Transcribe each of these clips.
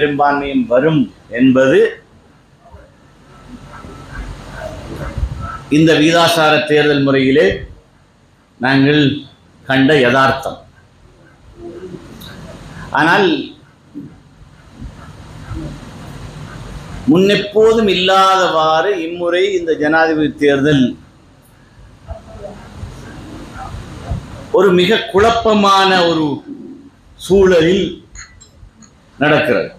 பெரும்பான்மையும் வரும் என்பது இந்த விகிதாசார தேர்தல் முறையிலே நாங்கள் கண்ட யதார்த்தம். ஆனால் முன்னெப்போதும் இல்லாதவாறு இம்முறை இந்த ஜனாதிபதி தேர்தல் ஒரு மிக குழப்பமான ஒரு சூழலில் நடக்கிறது.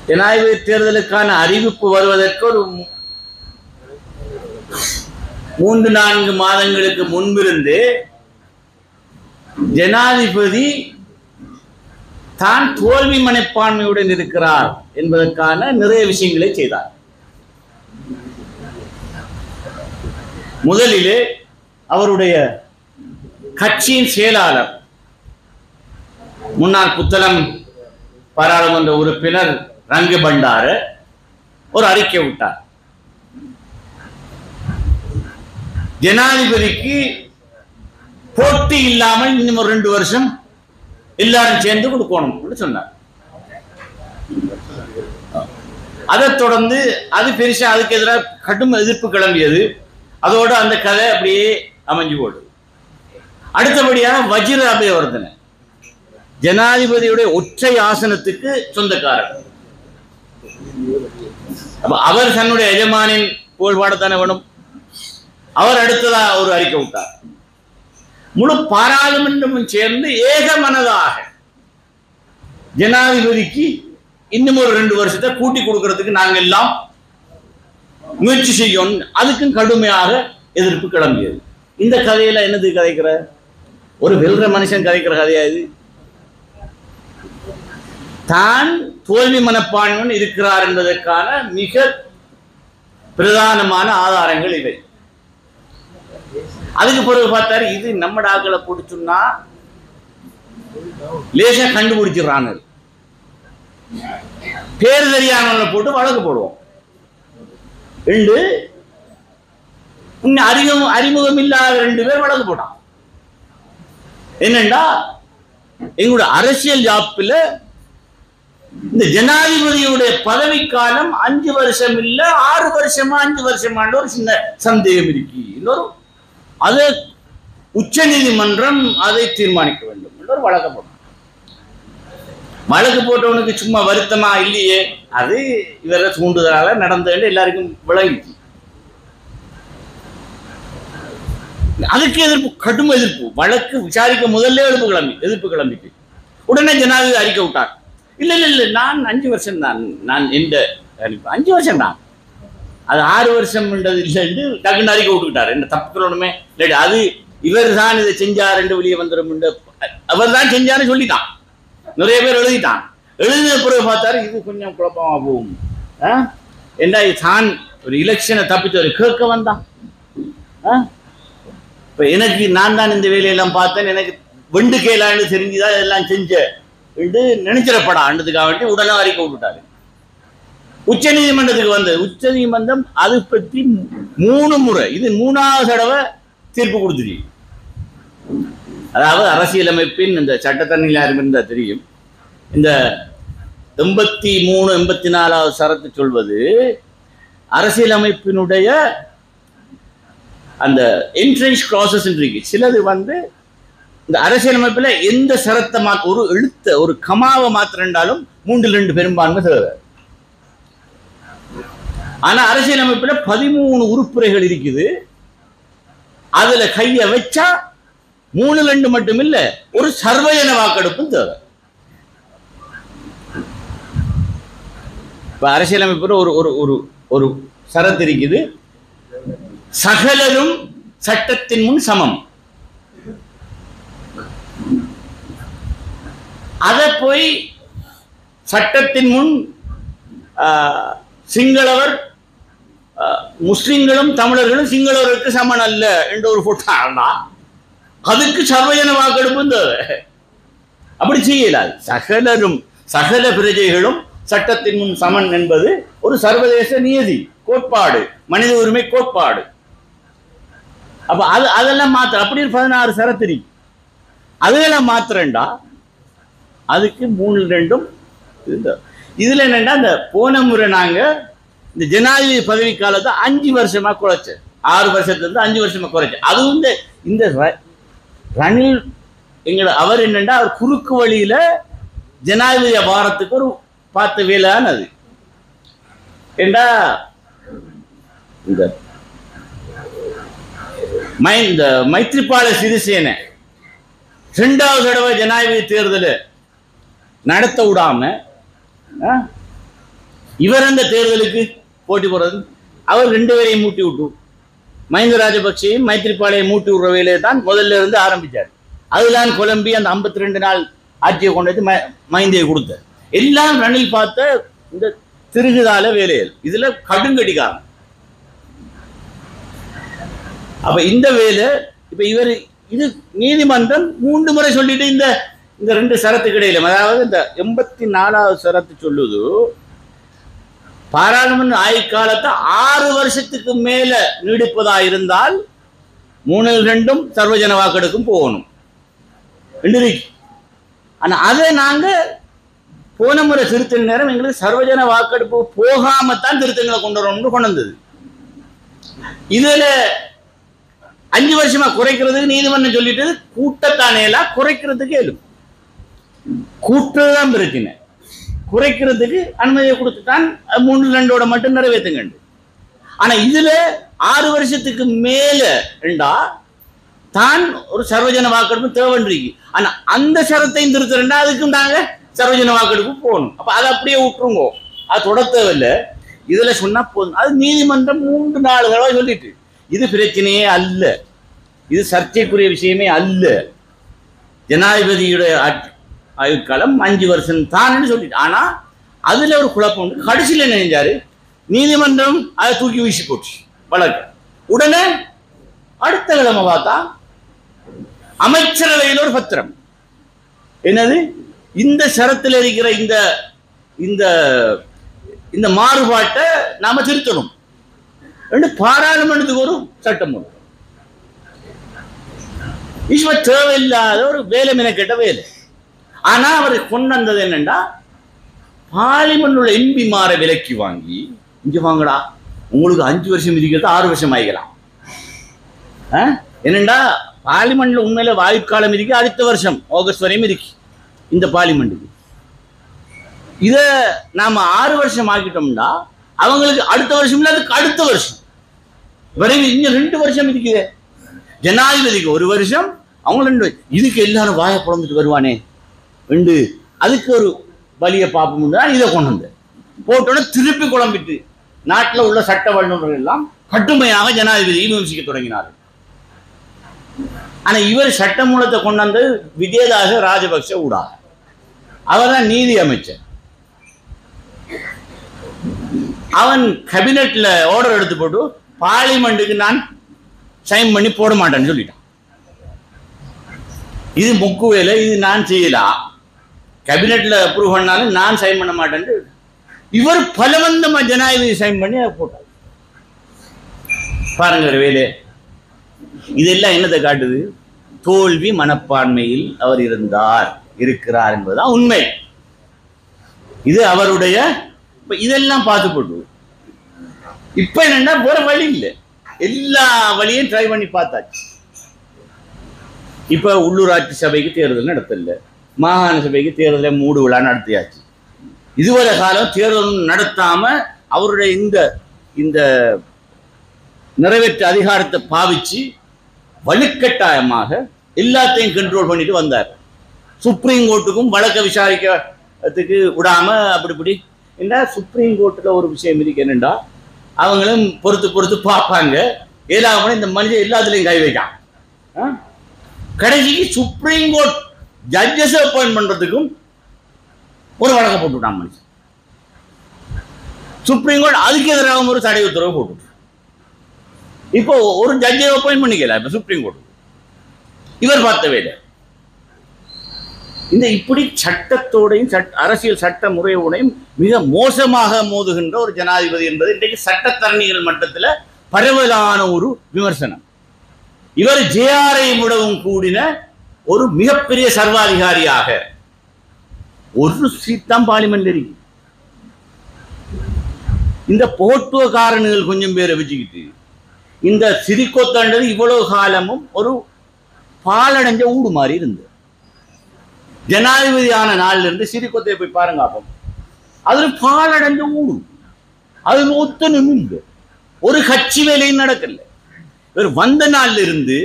ஜனாதிபதி தேர்தலுக்கான அறிவிப்பு வருவதற்கு ஒரு 3-4 மாதங்களுக்கு முன்பிருந்து ஜனாதிபதி தான் தோல்வி மனப்பான்மையுடன் இருக்கிறார் என்பதற்கான நிறைய விஷயங்களை செய்தார். முதலிலே அவருடைய கட்சியின் செயலாளர் முன்னாள் புத்தளம் பாராளுமன்ற உறுப்பினர் ரங்கு பண்டார ஒரு அறிக்கை விட்டார். ஜனாதிபதிக்கு போட்டி இல்லாமல் இன்னும் ஒரு 2 வருஷம் எல்லாரும் சேர்ந்து கொடுக்கணும் சொன்னார். அதை தொடர்ந்து அது பெருசா அதுக்கு எதிராக கடும் எதிர்ப்பு கிளம்பியது. அதோட அந்த கதை அப்படியே அமைஞ்சு போடுது. அடுத்தபடியாக வஜிர அபயவர்தன ஜனாதிபதியுடைய ஒற்றை ஆசனத்துக்கு சொந்தக்காரர். அவர் தன்னுடைய எஜமானின் புகழ்பாடத்தானே வேணும். அவர் அடுத்ததா ஒரு அறிக்கை விட்டார். முழு பாராளுமன்றமும் சேர்ந்து ஏகமனதாக ஜனாதிபதிக்கு இன்னும் ஒரு 2 வருஷத்தை கூட்டி கொடுக்கறதுக்கு நாங்கள் எல்லாம் முயற்சி செய்யும். அதுக்கும் கடுமையாக எதிர்ப்பு கிளம்பியது. இந்த கதையில என்னது கதைக்கிற ஒரு வெல்ற மனுஷன் கதைக்கிற கதையா இது? தான் தோல்வி மனப்பான்மையுடன் இருக்கிறார் என்பதற்கான மிக பிரதானமான ஆதாரங்கள் இவை. அதுக்கு பிறகு பார்த்தாரு, இது நம்ம டாக்களை பிடிச்சுன்னா லேசா கண்டுபிடிச்சிடறாங்க. பேர் தெரியாமல போட்டு வழக்கு போடுவோம். அறிமுகம் இல்லாத 2 பேர் வழக்கு போட்டான். என்னண்டா எங்களுடைய அரசியல் ஜாப்பில் இந்த ஜனாதிபதியுடைய பதவிக்காலம் 5 வருஷம் இல்ல 6 வருஷமா 5 வருஷமான்னு ஒரு சின்ன சந்தேகம் இருக்கு. இன்னொரு அது உச்ச நீதிமன்றம் அதை தீர்மானிக்க வேண்டும் என்று ஒரு வழக்கு போட்டான். வழக்கு போட்டவனுக்கு சும்மா வருத்தமா இல்லையே, அது இவர தூண்டுதலால நடந்தது எல்லாருக்கும் விளங்கிச்சு. அதுக்கு எதிர்ப்பு, கடும் எதிர்ப்பு. வழக்கு விசாரிக்க முதல்ல எதிர்ப்பு கிளம்பிட்டு உடனே ஜனாதிபதி அறிக்கை விட்டார். இல்ல இல்ல இல்ல, நான் 5 வருஷம் தான், நான் எந்த 5 வருஷம் தான், அது 6 வருஷம் இல்லைன்னு டக்குன்னு அறிக்கை விட்டுக்கிட்டார். என்ன தப்புக்கணுமே இல்லை, அது இவர் தான் இதை செஞ்சார் என்று வெளியே வந்துடும், அவர் தான் செஞ்சான்னு சொல்லிட்டான். நிறைய பேர் எழுதிட்டான். எழுதின பிறகு பார்த்தாரு இது கொஞ்சம் குழப்பமா போகும். என்ன தான் ஒரு எலெக்ஷனை தப்பிச்சு ஒரு கேட்க வந்தான். இப்ப எனக்கு நான் தான் இந்த வேலையெல்லாம் பார்த்தேன், எனக்கு வெண்டு கேளான்னு தெரிஞ்சுதான் இதெல்லாம் செஞ்ச என்று நினைச்சிடப்படான்றதுக்காக வேண்டி உடனே அறிக்கை விட்டுட்டாரு. உச்ச நீதிமன்றத்துக்கு வந்தது. உச்ச நீதிமன்றம் அது பற்றி 3 முறை, இது 3வது தடவை தீர்ப்பு கொடுத்துருக்கு. அதாவது அரசியலமைப்பின் இந்த சட்டத்தண்ணில் இருந்தா தெரியும், இந்த 83, 84வது சரத்து சொல்வது அரசியலமைப்பினுடைய அந்த என்ட்ரன்ஸ் கிளாசஸ் இருக்கு. சிலது இந்த அரசியலமைப்புல எந்த சரத்தை ஒரு எழுத்த ஒரு கமாவை மாத்திரண்டாலும் 3/2 பெரும்பான்மை தேவை. ஆனா அரசியலமைப்புல 13 உறுப்புரைகள் இருக்குது. அதுல கைய வச்சா 3/2 மட்டும் இல்ல, ஒரு சர்வஜன வாக்கெடுப்பும் தேவை. இப்ப அரசியலமைப்புல ஒரு சரத்து இருக்குது, சகலரும் சட்டத்தின் முன் சமம். அதை போய் சட்டத்தின் முன் சிங்களவர் முஸ்லிம்களும் தமிழர்களும் சிங்களவருக்கு சமன் அல்ல என்று ஒரு போட்டாங்கன்னா அதுக்கு சர்வஜன வாக்கெடுப்பு தேவை. அப்படி செய்யலாது. சகல பிரஜைகளும் சட்டத்தின் முன் சமன் என்பது ஒரு சர்வதேச நியதி, கோட்பாடு, மனித உரிமை கோட்பாடு. அப்ப அதெல்லாம் மாத்திர அப்படி 16 சரத்திரி அதெல்லாம் மாத்திரண்டா அதுக்கு 3-2 இதுல என்னன்னா இந்த போன முறை நாங்க இந்த ஜனாதிபதி பதவி காலத்தை 5 வருஷமா குறைச்சு 6 வருஷத்துல இருந்து 5 வருஷமா குறைச்சு. அதுவும் இந்த ரணில் அவர் என்னன்னா அவர் குறுக்கு வழியில ஜனாதிபதி வாரத்துக்கு ஒரு பார்த்த வேலைன்னு அது ஏண்டா இந்த மைத்ரிபால சிறிசேன 2வது தடவை ஜனாதிபதி தேர்தல் நடத்த விடாம இவர் அந்த தேர்தலுக்கு போட்டி போடுறது அவர் 2 பேரையும் மூட்டி விட்டு மஹிந்த ராஜபக்சேயும் மைத்ரிபாலையும் மூட்டி விடுற வேலையை தான் முதல்ல இருந்து ஆரம்பிச்சார். அதுதான் குழம்பி அந்த 52 நாள் ஆட்சியை கொண்டு வந்து மஹிந்தையை கொடுத்தார். எல்லாம் ரணில் பார்த்த இந்த திருகுதால வேலைகள் இதுல கடுங்கடிக்காரன். அப்ப இந்த வேலை இப்ப இவர் இது நீதிமன்றம் 3 முறை சொல்லிட்டு இந்த 2 சரத்துக்கு இடையில அதாவது இந்த 84வது சரத்து சொல்லுது பாராளுமன்ற ஆயுட்காலத்தை 6 வருஷத்துக்கு மேல நீடிப்பதா இருந்தால் 3-2 சர்வஜன வாக்கெடுக்கும் போகணும். ஆனா அதை நாங்க போன முறை திருத்த நேரம் எங்களுக்கு சர்வஜன வாக்கெடுப்பு போகாமத்தான் திருத்தங்களை கொண்டு வரணும்னு கொண்டு வந்தது. இதுல 5 வருஷமா குறைக்கிறதுக்கு நீதிமன்றம் சொல்லிட்டு கூட்டத்தானேலாம் குறைக்கிறதுக்கு எழும் கூட்டுதான் பிரச்சனை. குறைக்கிறதுக்கு அனுமதியை கொடுத்துட்டான் 3-2 மட்டும் நிறைவேற்றுங்க. ஆனா இதுல 6 வருஷத்துக்கு மேல தான் ஒரு சர்வஜன வாக்கெடுப்பு தேவைன்றீங்க. ஆனா அந்த சரத்தையும் திருத்தா அதுக்கும் நாங்க சர்வஜன வாக்கெடுப்பு போகணும். அப்ப அதை அப்படியே விட்டுருங்கோ, அது தொட தேவையில்லை. இதுல சொன்னா போதும். அது நீதிமன்றம் 3-4 தடவை சொல்லிட்டு இது பிரச்சனையே அல்ல, இது சர்ச்சைக்குரிய விஷயமே அல்ல. ஜனாதிபதியுடைய ஆயுட்காலம் 5 வருஷம் தான் சொல்லிட்டு. ஆனா அதுல ஒரு குழப்பம் உண்டு. கடைசியில் என்ன செஞ்சாரு நீதிமன்றம் அதை தூக்கி வீசி போச்சு வழக்கு. உடனே அடுத்த கிழமை பார்த்தா அமைச்சரவையில் ஒரு பத்திரம் என்னது இந்த சரத்தில் இருக்கிற இந்த இந்த இந்த மாறுபாட்டை நாம திருத்தணும் என்று பாராளுமன்றத்துக்கு ஒரு சட்டம் உண்டு. தேவையில்லாத ஒரு வேலை மெனக்கெட்ட வேலை. ஆனா அவர் கொண்டு வந்தது என்னன்னா பார்லிமெண்ட் உள்ள எம்பி மாற விலைக்கு வாங்கி இங்க வாங்கடா உங்களுக்கு 5 வருஷம் இருக்கிறது 6 வருஷம் ஆகிக்கலாம். என்னண்டா பார்லிமெண்ட்ல உண்மையில வாயுக்காலம் இருக்கு, அடுத்த வருஷம் ஆகஸ்ட் வரையும் இருக்கு இந்த பார்லிமெண்ட்டுக்கு. இத நாம 6 வருஷம் ஆக்கிட்டோம்னா அவங்களுக்கு அடுத்த வருஷம் இல்ல அதுக்கு அடுத்த வருஷம் வரையும் இன்னும் 2 வருஷம் இருக்குது. ஜனாதிபதிக்கு 1 வருஷம், அவங்க 2 இதுக்கு எல்லாரும் வாயை புலந்துட்டு வருவானே ரெண்டு அதுக்கு ஒரு வழியை பார்ப்போம் தான் இதை கொண்டு வந்து போட்டோன்னு திருப்பி குழம்பிட்டு நாட்டில் உள்ள சட்ட வல்லுநர்கள் எல்லாம் கடுமையாக ஜனாதிபதியை விமர்சிக்க தொடங்கினார்கள். ஆனா இவர் சட்ட மூலத்தை கொண்டு வந்து விஜயதாச ராஜபக்ச ஊடாக அவர் தான் நீதி அமைச்சர். அவன் கேபினெட்ல ஆர்டர் எடுத்து போட்டு பார்லிமெண்ட்டுக்கு நான் சைன் பண்ணி போட மாட்டேன்னு சொல்லிட்டான். இது முக்கு வேலை, இது நான் செய்யலாம், கேபினெட்ல அப்ரூவ் பண்ணாலும் நான் சைன் பண்ண மாட்டேன்னு இவர் பலவந்தமா ஜனாதிபதி சைன் பண்ணி அதை போட்டார். பாருங்க வேலை. இதெல்லாம் என்னத்தை காட்டுது? தோல்வி மனப்பான்மையில் அவர் இருக்கிறார் என்பதுதான் உண்மை. இது அவருடைய இதெல்லாம் பார்த்து போட்டு இப்ப என்னன்னா வேற வழி இல்லை, எல்லா வழியும் ட்ரை பண்ணி பார்த்தாச்சு. இப்ப உள்ளூராட்சி சபைக்கு தேர்தல் நடத்தல, மாகாண சபைக்கு தேர்தலை மூடு விழா நடத்தியாச்சு. இதுவரை காலம் தேர்தல் நடத்தாம அவருடைய இந்த நிறைவேற்ற அதிகாரத்தை பாவிச்சு வலுக்கட்டாயமாக எல்லாத்தையும் கண்ட்ரோல் பண்ணிட்டு வந்தார். சுப்ரீம் கோர்ட்டுக்கும் வழக்க விசாரிக்கிறதுக்கு விடாம அப்படி என்ன சுப்ரீம் கோர்ட்டில் ஒரு விஷயம் இருக்கு என்னண்டா அவங்களும் பொறுத்து பார்ப்பாங்க. ஏதாவது இந்த மனுஷன் எல்லாத்துலையும் கை வைக்கான். கடைசிக்கு சுப்ரீம் கோர்ட் ஜட்ஜஸ் அப்பாயின்ட் பண்றதுக்கும் ஒரு வழக்கம் போட்டுவிட்டான் மனுஷன். சுப்ரீம் கோர்ட் அதுக்கு எதிராக ஒரு தடை உத்தரவு போட்டு இப்போ ஒரு ஜட்ஜை அப்பாயின்ட் பண்ணிக்கல. இப்ப சுப்ரீம் கோர்ட் இவர் பார்த்தவே இல்லை. இந்த இப்படி சட்டத்தோடையும் அரசியல் சட்ட முறையோடையும் மிக மோசமாக மோதுகின்ற ஒரு ஜனாதிபதி என்பது இன்றைக்கு சட்டத்தரணிகள் மட்டத்தில் பரவலான ஒரு விமர்சனம். இவர் ஜேஆரை விடவும் கூடின ஒரு மிகப்பெரிய சர்வாதிகாரியாக ஒரு சீட் தான் பார்லிமெண்ட் இருக்கு. இந்த போட்டுவக்காரனுகள் கொஞ்சம் பேரை வச்சுக்கிட்டு இந்த சிறிகொத்தன்றது இவ்வளவு காலமும் ஒரு பாலடைஞ்ச ஊடு மாதிரி இருந்தது. ஜனாதிபதியான நாள்ல இருந்து சிறிகொத்தையை போய் பாருங்க. அப்போ அது பாலடைஞ்ச ஊடு, அது ஒத்தனும் இல்லை, ஒரு கட்சி வேலையும் நடக்கல. இவர் வந்த நாள்ல இருந்து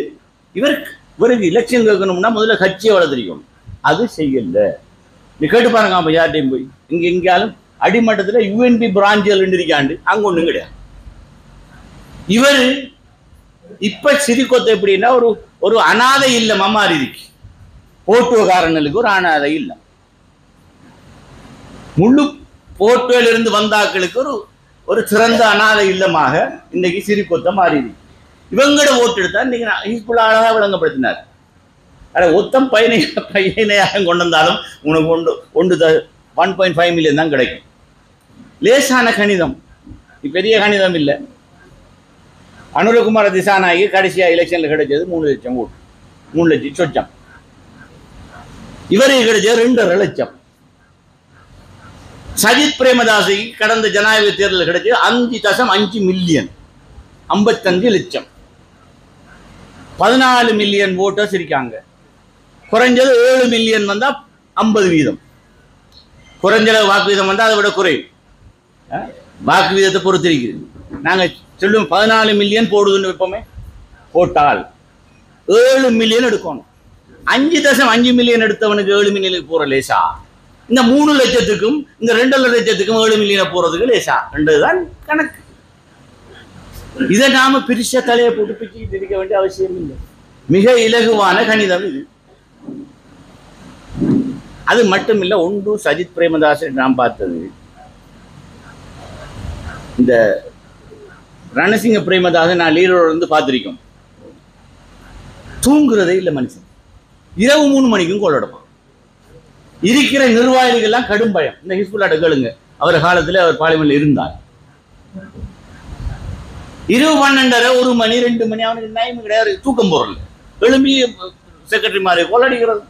இவருக்கு எலெக்ஷன் கேட்கணும்னா முதல்ல கட்சியை வளர்த்திருக்கணும், அது செய்யல. நீ கேட்டு பாருங்க அப்ப யார்ட்டையும் போய். இங்க எங்கேயாலும் அடிமட்டத்துல யூஎன்பி பிராஞ்சுகள் இருக்காண்டு, அங்க ஒண்ணும் கிடையாது. இவர் இப்ப சிறிகொத்தை எப்படின்னா ஒரு அனாதை இல்லமா மாறி இருக்கு. போட்டுவக்காரர்களுக்கு ஒரு அனாதை இல்ல, முழு போட்டுவில இருந்து வந்தாக்களுக்கு ஒரு சிறந்த அனாதை இல்லமாக இன்னைக்கு சிறிகொத்தை மாறி இருக்கு. இவங்களோட ஓட்டு எடுத்தா இன்னைக்கு ஹிஸ்புல்லா அழகா விளங்கப்படுத்தினார். ஒத்தம் பையனையாக கொண்டு வந்தாலும் உனக்கு 1.5 மில்லியன் தான் கிடைக்கும். லேசான கணிதம், பெரிய கணிதம் இல்லை. அனுரகுமார திசாநாயகி கடைசியா எலெக்ஷன்ல கிடைச்சது 3 லட்சம் ஓட்டு, 3 லட்சம் சொச்சம். இவருக்கு கிடைச்சது 2.5 லட்சம். சஜித் பிரேமதாசி கடந்த ஜனாதிபதி தேர்தலில் கிடைச்சது 5.5 மில்லியன், 55 லட்சம். 14 மில்லியன் ஓட்டர்ஸ் இருக்காங்க. குறைஞ்சது 7 மில்லியன் வந்தா 50%. குறைஞ்ச வாக்கு வீதம் வந்தா அதை விட குறையும். வாக்கு வீதத்தை பொறுத்து இருக்குது. நாங்க சொல்லுவோம் 14 மில்லியன் போடுதுன்னு வைப்போமே, போட்டால் 7 மில்லியன் எடுக்கணும். 5.5 மில்லியன் எடுத்தவனுக்கு 7 மில்லியனுக்கு போற லேசா? இந்த 3 லட்சத்துக்கும் இந்த 2.5 லட்சத்துக்கும் 7 மில்லியனை போறதுக்கு லேசா? ரெண்டுதான் கணக்கு. இதை நாம பிரிச்ச தலையை போட்டு பிச்சுக்கிட்டு இருக்க வேண்டிய அவசியம் இல்லை. மிக இலகுவான கணிதம் இது. அது மட்டும் இல்ல, ஒன்று சஜித் பிரேமதாசை நாம் பார்த்தது, இந்த ரணசிங்க பிரேமதாசன் நான் லீடரோட இருந்து பார்த்திருக்கோம். தூங்குறதே இல்லை மனுஷன். இரவு 3 மணிக்கும் கொள்ளடப்பான். இருக்கிற நிர்வாகிகள் எல்லாம் கடும் பயம். இந்த ஹிஸ்புல்லாட்ட கேளுங்க, அவர் காலத்தில் அவர் பார்லிமெண்ட்ல இருந்தார். இரவு 12:30 1 மணி 2 மணி அவனுக்கு டைம் கிடையாது, தூக்கம் போறல. எழும்பி செக்ரட்டரி மாதிரி கோல் அடிக்கிறது.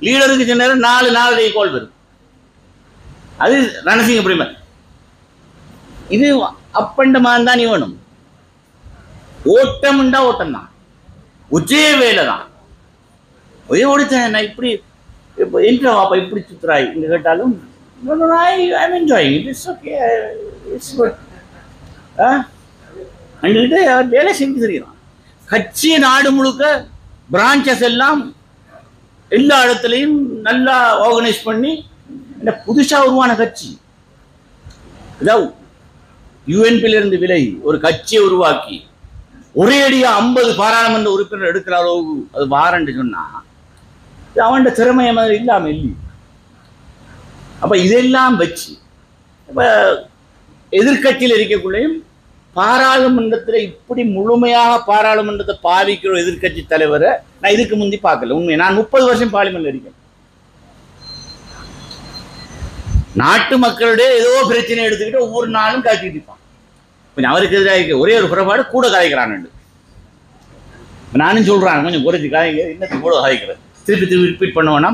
லீடருக்கு சில நேரம் 4-4.5 கோல் வரும். அது ரணசிங்க பிரேமர். இது அப்பண்டமாக தான் வேணும். ஓட்டம்ண்டா ஓட்டம் தான், ஒரே வேலை தான். ஒரே ஓடித்தேன் நான் இப்படி என்ட்ரா வாப்பா இப்படி சுத்துறாய் இங்க கேட்டாலும் I'm enjoying it. It's okay. It's good. அங்கிட்ட அவர் வேலை செஞ்சு தெரியும். கட்சி நாடு முழுக்க பிரான்ச்சஸ் எல்லாம் எல்லா இடத்துலையும் நல்லா ஆர்கனைஸ் பண்ணி இந்த புதுசா உருவான கட்சி. அதாவது யூஎன்பில இருந்து விலகி ஒரு கட்சியை உருவாக்கி ஒரே அடியா 50 பாராளுமன்ற உறுப்பினர் எடுக்கிற அளவு அது வாரண்டு சொன்னா அவன் திறமைய மாதிரி இல்லாம இல்லை. அப்ப இதெல்லாம் வச்சு இப்ப எதிர்கட்சியில் இருக்கக்குள்ளேயும் பாராளுமன்றத்தில் இப்படி முழுமையாக பாராளுமன்றத்தை பாவிக்கிற எதிர்கட்சி தலைவரை நான் இதுக்கு முந்தி பார்க்கல. உண்மை, நான் 30 வருஷம் பார்லிமெண்ட்ல இருக்கேன். நாட்டு மக்களுடைய ஏதோ பிரச்சனை எடுத்துக்கிட்டு ஒவ்வொரு நாளும் காட்டிட்டு இருப்பான். கொஞ்சம் அவருக்கு எதிராக ஒரே ஒரு புறப்பாடு கூட கதைக்கிறான். நானும் சொல்றான் கொஞ்சம் குறைச்சி கதைங்க, இன்னத்துக்கு கூட கதைக்கிறேன், திருப்பி ரிப்பீட் பண்ணுவேன்னா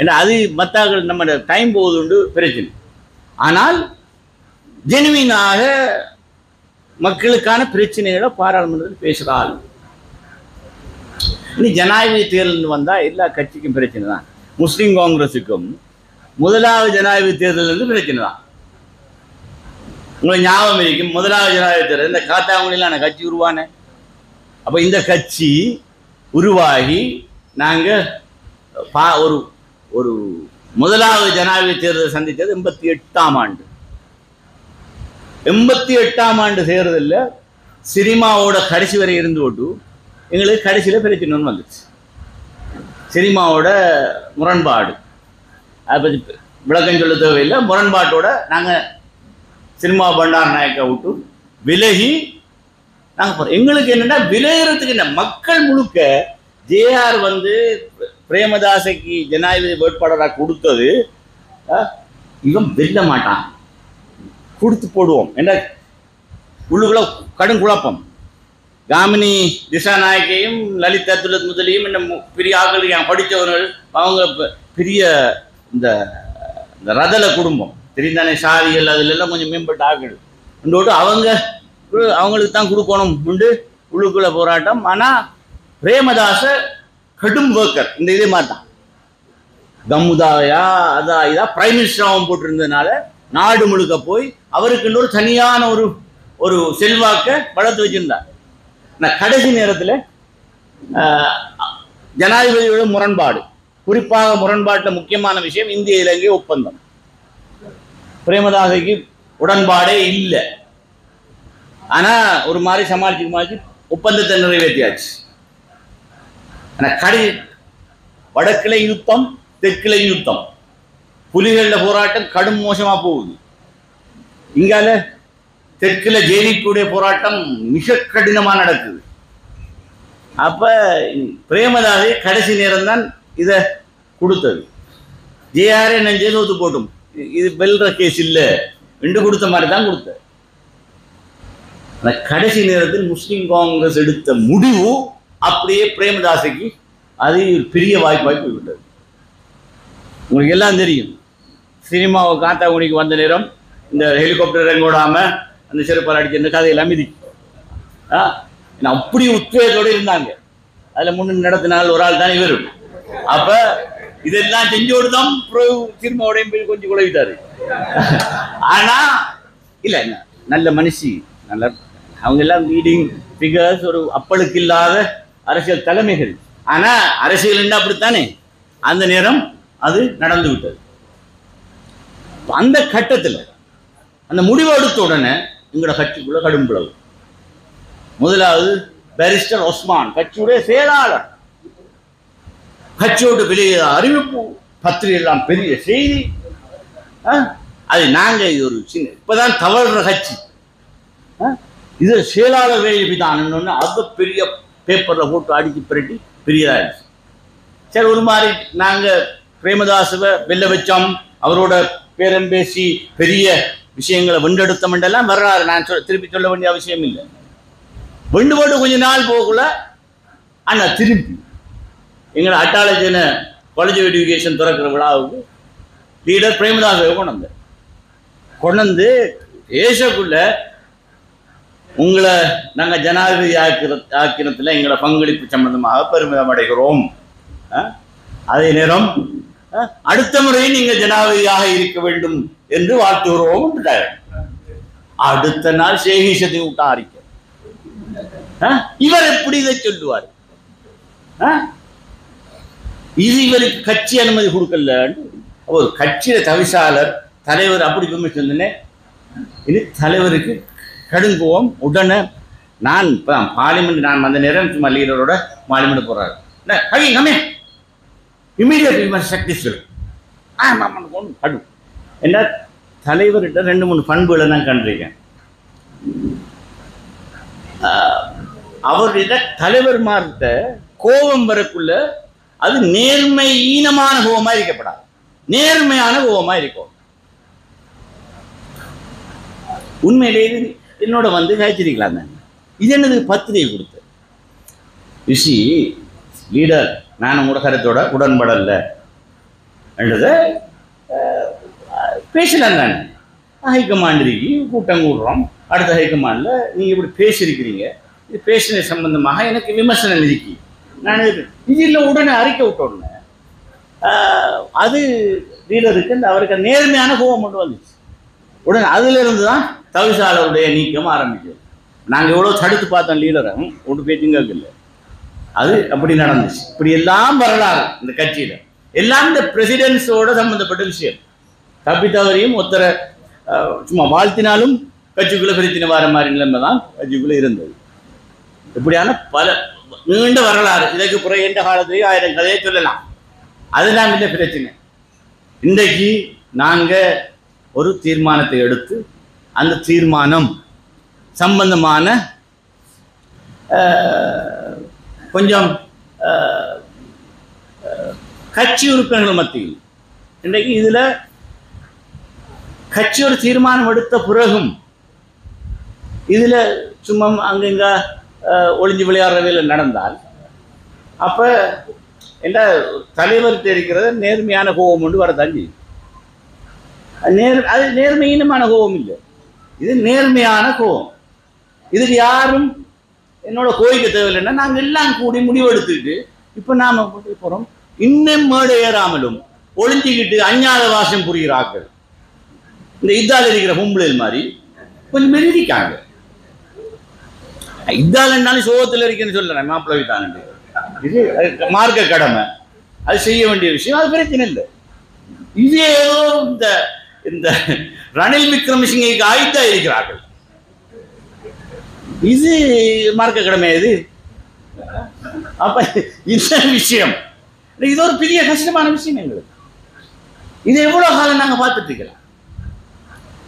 ஏன்னா அது மற்ற நம்ம டைம் போகுது பிரச்சனை. ஆனால் ஜெனுவினாக மக்களுக்கான பிரச்சனைகளை பாராளுமன்றத்தில் பேசுகிறாள். இனி ஜனாதிபதி தேர்தல் வந்தா எல்லா கட்சிக்கும் பிரச்சனை தான். முஸ்லிம் காங்கிரஸுக்கும் முதலாவது ஜனாதிபதி தேர்தல் பிரச்சனை தான். உங்களுக்கு ஞாபகம் இருக்கும், முதலாவது ஜனாதிபதி தேர்தல் இந்த காத்தாங்குடியிலான கட்சி உருவான. அப்ப இந்த கட்சி உருவாகி நாங்க ஒரு முதலாவது ஜனாதிபதி தேர்தலை சந்தித்தது 88ஆம் ஆண்டு. 88ஆம் ஆண்டு தேர்தலில் சினிமாவோட கடைசி வரை இருந்து போட்டு எங்களுக்கு கடைசியில் பிரச்சனை வந்துச்சு. சினிமாவோட முரண்பாடு, அதை பற்றி விளக்கம் சொல்ல தேவையில்லை. முரண்பாட்டோட நாங்கள் சினிமா பண்டார நாயக்கை விட்டு விலகி நாங்கள் எங்களுக்கு என்னென்னா விலகிறதுக்கு என்ன, மக்கள் முழுக்க ஜேஆர் பிரேமதாசைக்கு ஜனாதிபதி வேட்பாளராக கொடுத்தது இவன் வெல்ல மாட்டான், கொடுத்து போடுவோம் என்ற உள்ளுக்குள்ள கடும் குழப்பம். காமினி திசாநாயக்கையும் லலித் அப்துல்லத் முதலியும் என்ன பெரிய ஆக்கள் படித்தவர்கள், அவங்க பெரிய இந்த ரதல குடும்பம் தெரிந்தானே, சாதிகள் அதுல எல்லாம் கொஞ்சம் மேம்பட்ட ஆக்கள் உண்டோடு அவங்களுக்கு தான் கொடுக்கணும் உண்டு உள்ளுக்குள்ள போராட்டம். ஆனா பிரேமதாச கடும் ஒர்க்கர். இந்த இதே மாதிரி தான் கமுதாயா அதா இதா பிரைம் மினிஸ்டராகவும் போட்டிருந்ததுனால நாடு முழுக்க போய் அவருக்கு இன்னொரு தனியான ஒரு செல்வாக்க வளர்த்து வச்சிருந்தார். கடைசி நேரத்தில் ஜனாதிபதியோட முரண்பாடு, குறிப்பாக முரண்பாட்டில் முக்கியமான விஷயம் இந்திய இலங்கை ஒப்பந்தம். பிரேமதாசைக்கு உடன்பாடே இல்லை. ஆனா ஒரு மாதிரி சமாளிச்சு ஒப்பந்தத்தை நிறைவேற்றியாச்சு. ஆனா வடக்கிளை யுத்தம், தெற்கிளை யுத்தம், புலிகள போராட்டம் கடும் மோசமா போகுது. இங்கால தெற்குல ஜேவிபியுடைய போராட்டம் மிக கடினமா நடக்குது. அப்ப பிரேமதாசை கடைசி நேரம் தான் இதை கொடுத்தது. ஜேஆர்ஏ நெஞ்சே தோத்து போட்டும், இது வெல்ற கேஸ் இல்லை என்று கொடுத்த மாதிரி தான் கொடுத்த. கடைசி நேரத்தில் முஸ்லிம் காங்கிரஸ் எடுத்த முடிவு அப்படியே பிரேமதாசைக்கு அது பெரிய வாய்ப்பாய் போய்விட்டது. உங்களுக்கு எல்லாம் தெரியும், சினிமாவை காத்தாங்குடிக்கு வந்த நேரம் இந்த ஹெலிகாப்டர் இறங்கோடாம அந்த சிறப்பால் அடிக்கிற கதையெல்லாம் மிதிக்கும். அப்படி உத்வேகத்தோடு இருந்தாங்க. அதுல முன்னு நடத்தினால் ஒரு ஆள் தான் இவரும். அப்ப இதெல்லாம் செஞ்சோடு தான் சினிமாவோடையும் போய் கொஞ்சம் குழவிட்டாரு. ஆனா இல்ல, நல்ல மனுஷி, நல்ல அவங்க எல்லாம் லீடிங் ஃபிகர்ஸ், ஒரு அப்பளுக்கு இல்லாத அரசியல் தலைமைகள். ஆனா அரசியல் அப்படித்தானே, அந்த நேரம் அது நடந்து விட்டது. அந்த கட்டத்தில் அந்த முடிவு எடுத்த உடனே எங்களோட கட்சிக்குள்ள கடும் பிளவு. முதலாவது பாரிஸ்டர் ஒஸ்மான், கட்சியுடைய செயலாளர், கட்சியோட வெளியே அறிவிப்பு பத்திரிகை எல்லாம் பெரிய செய்தி. அது நாங்க இது ஒரு சின்ன இப்பதான் தவறுற கட்சி, இது செயலாளர் வேலை தான் அது பெரிய பேப்பர்ல போட்டு அடிச்சு பிரட்டி பெரியதாயிடுச்சு. சரி, ஒரு மாதிரி நாங்க பிரேமதாசுவை வெல்ல வச்சோம், அவரோட பேரம் பேசி பெரிய விஷயங்களை வென்றெடுத்தமெல்லாம் வர்றாரு. நான் திருப்பி சொல்ல வேண்டிய அவசியம் இல்லை. வெண்டு போட்டு கொஞ்ச நாள் போகல, ஆனா திருப்பி எங்களை அட்டாலஜன காலேஜ் ஆஃப் எஜுகேஷன் திறக்கிற விழாவுக்கு லீடர் பிரேமதாசை கொண்டு ஏசக்குள்ள உங்களை நாங்கள் ஜனாதிபதி ஆக்கிரத்தில் எங்களை பங்களிப்பு சம்பந்தமாக பெருமிதம் அடைகிறோம். அதே நேரம் அடுத்த முறை நீங்கள் ஜனாதிபதியாக இருக்க வேண்டும் என்று வாழ்த்துகிறோம். அடுத்த நாள் சேகிஷத்தை விட்டா அறிக்கை. இவர் எப்படி இதை சொல்லுவார்? இது இவருக்கு கட்சி அனுமதி கொடுக்கல. ஒரு கட்சியில தவிசாளர் தலைவர் அப்படி சொன்னேன். இனி தலைவருக்கு கடுங்குவோம். உடனே நான் இப்பதான் பார்லிமெண்ட், நான் அந்த நேரம் சும்மா லீடரோட பார்லிமெண்ட் போறாரு. என்ன தலைவர்கிட்ட 2-3 பண்புகளை நான் கண்டிருக்கேன். அவர்கிட்ட தலைவர்மார்கிட்ட கோபம் வரக்குள்ள அது நேர்மை ஈனமான கோபமா இருக்கப்படாது, நேர்மையான கோபமா இருக்கும். உண்மையிலேயே என்னோட வந்து காய்ச்சிருக்கலாம் தான். இது என்னது பத்திரிகை கொடுத்து ரிஷி லீடர், நான் உங்களோட கருத்தோட உடன்படல என்றதை பேசலாம் தானே. ஹைகமாண்டிக்கு கூட்டம் கூடுறோம், அடுத்த ஹைகமாண்டில் நீங்கள் இப்படி பேசியிருக்கிறீங்க, இது பேசின சம்பந்தமாக எனக்கு விமர்சனம் இருக்கு. நான் இதில் உடனே அறிக்கை விட்ட உடனே அது லீடருக்கு அவருக்கு நேர்மையான கோபம் கொண்டு வந்துச்சு. உடனே அதிலிருந்து தான் தவிசாளருடைய நீக்கம் ஆரம்பிச்சது. நாங்கள் எவ்வளோ தடுத்து பார்த்தோம் லீடரை, ஒரு பேச்சுங்க இல்லை. அது அப்படி நடந்துச்சு. இப்படி எல்லாம் வரலாறு இந்த கட்சியில் எல்லாம் இந்த பிரசிடென்ஸோட சம்பந்தப்பட்ட விஷயம். தப்பித்தவரையும் ஒருத்தரை சும்மா வாழ்த்தினாலும் கட்சிக்குள்ளே பிரச்சனை வர மாதிரி நிலைமை தான் கட்சிக்குள்ளே இருந்தது. இப்படியான பல நீண்ட வரலாறு. இதற்கு பிறகு எந்த காலத்திலேயும் 1000 கதையை சொல்லலாம். அதுதான் இல்லை பிரச்சனை. இன்றைக்கு நாங்கள் ஒரு தீர்மானத்தை எடுத்து அந்த தீர்மானம் சம்பந்தமான கொஞ்சம் கட்சி உறுப்பினர்கள் மத்தியில் இன்றைக்கு இதில் கட்சி ஒரு தீர்மானம் எடுத்த பிறகும் இதில் சும்மா அங்கங்க ஒளிஞ்சு விளையாடுற வேலை நடந்தால் அப்போ என்ற தலைவர்கிட்ட இருக்கிறது நேர்மையான கோபம் ஒன்று வரதான் செய்யும். அது நேர்மையினமான கோபம் இல்லை, இது நேர்மையான கோபம். இதுக்கு யாரும் என்னோட கோயிக்க தேவையில்லைன்னா நாங்கள் எல்லாம் கூடி முடிவெடுத்துட்டு இப்போ நாம போகிறோம். இன்னும் மேடை ஏறாமலும் ஒளிஞ்சிக்கிட்டு அஞ்ஞாத வாசம் புரிகிறார்கள். இந்த இத்தால் இருக்கிற பொம்பளைகள் மாதிரி கொஞ்சம் மெருதிக்காங்க. இத்தாலன்னாலும் சோகத்தில் இருக்குன்னு சொல்றேன், மாப்பிள்ளை தான். இது மார்க்க கடமை, அது செய்ய வேண்டிய விஷயம், அது பிரச்சனை இல்லை. இது ஏதோ இந்த ரணில் விக்ரமசிங்கைக்கு ஆயுத்தா இருக்கிறார்கள். இது மார்க்க கடமை. இது அப்ப இந்த விஷயம் இது ஒரு பெரிய கஷ்டமான விஷயம் எங்களுக்கு. இது எவ்வளவு காலம் நாங்க பார்த்துட்டு இருக்கலாம்.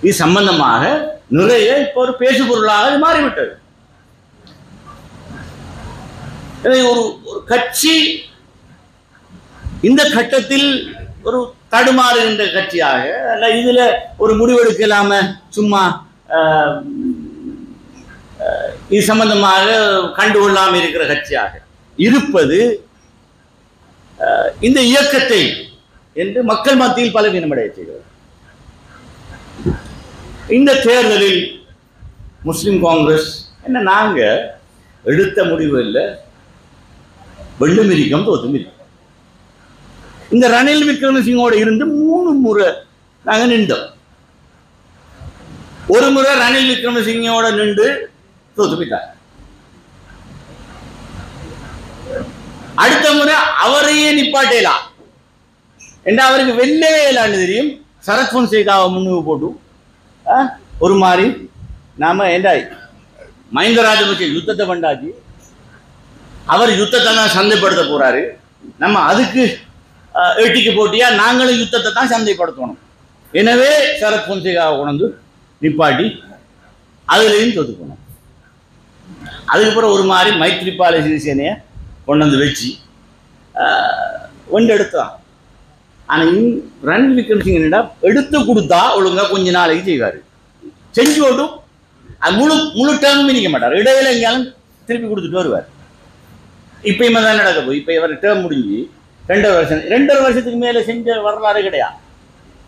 இது சம்பந்தமாக நிறைய இப்போ ஒரு பேசு பொருளாக மாறிவிட்டது. ஒரு கட்சி இந்த கட்டத்தில் ஒரு தடுமாறுகின்ற கட்சியாக, அல்ல இதுல ஒரு முடிவெடுக்கலாம சும்மா இது சம்பந்தமாக கண்டுகொள்ளாம இருக்கிற கட்சியாக இருப்பது இந்த இயக்கத்தை என்று மக்கள் மத்தியில் பலவீனமடைய செய்கிறது. இந்த தேர்தலில் முஸ்லிம் காங்கிரஸ் என்ன நாங்க எடுத்த முடிவு இல்லை, வெள்ளும் இருக்கும் தோத்தும் இருக்கும். இந்த ரணில் விக்ரமசிங்கோட இருந்து 3 முறை நாங்க நின்றோம். ஒரு முறை ரணில் விக்ரமசிங்கோட நின்று தோத்து போயிட்டார். அடுத்த முறை அவரையே நிப்பாட்டலாம் என்று அவருக்கு வெள்ளவே இல்லான்னு தெரியும். சரத் பொன்சேகாவை முன்னுக்கு போட்டு ஒரு மாதிரி நாம ஏண்டாய் மஹிந்த ராஜபக்சே யுத்தத்தை பண்ணாச்சு, அவர் யுத்தத்தை தான் சந்தைப்படுத்த போறாரு, நம்ம அதுக்கு எட்டிக்கு போட்டியா நாங்களும் யுத்தத்தை தான் சந்தைப்படுத்தணும். எனவே சரத் பொன்சேகாவை கொண்டு நிப்பாட்டி அதுலேயும் தோத்து போனோம். அதுக்கப்புறம் ஒரு மாதிரி மைத்ரிபால சிறிசேனையை கொண்டு வந்து வச்சு எடுத்தான். ஆனால் ரணில் விக்ரமசிங்க என்னடா எடுத்து கொடுத்தா ஒழுங்கா கொஞ்ச நாளைக்கு செய்வார், செஞ்சு ஓட்டும். அது முழு டேர்மும் நிற்க மாட்டார், இடையில எங்கேயாலும் திருப்பி கொடுத்துட்டு வருவார். இப்பயுமே தான் நடக்க போய் இப்போ இவர் டேர்ம் முடிஞ்சு 2.5 வருஷத்துக்கு மேலே செஞ்ச வரலாறு கிடையாது.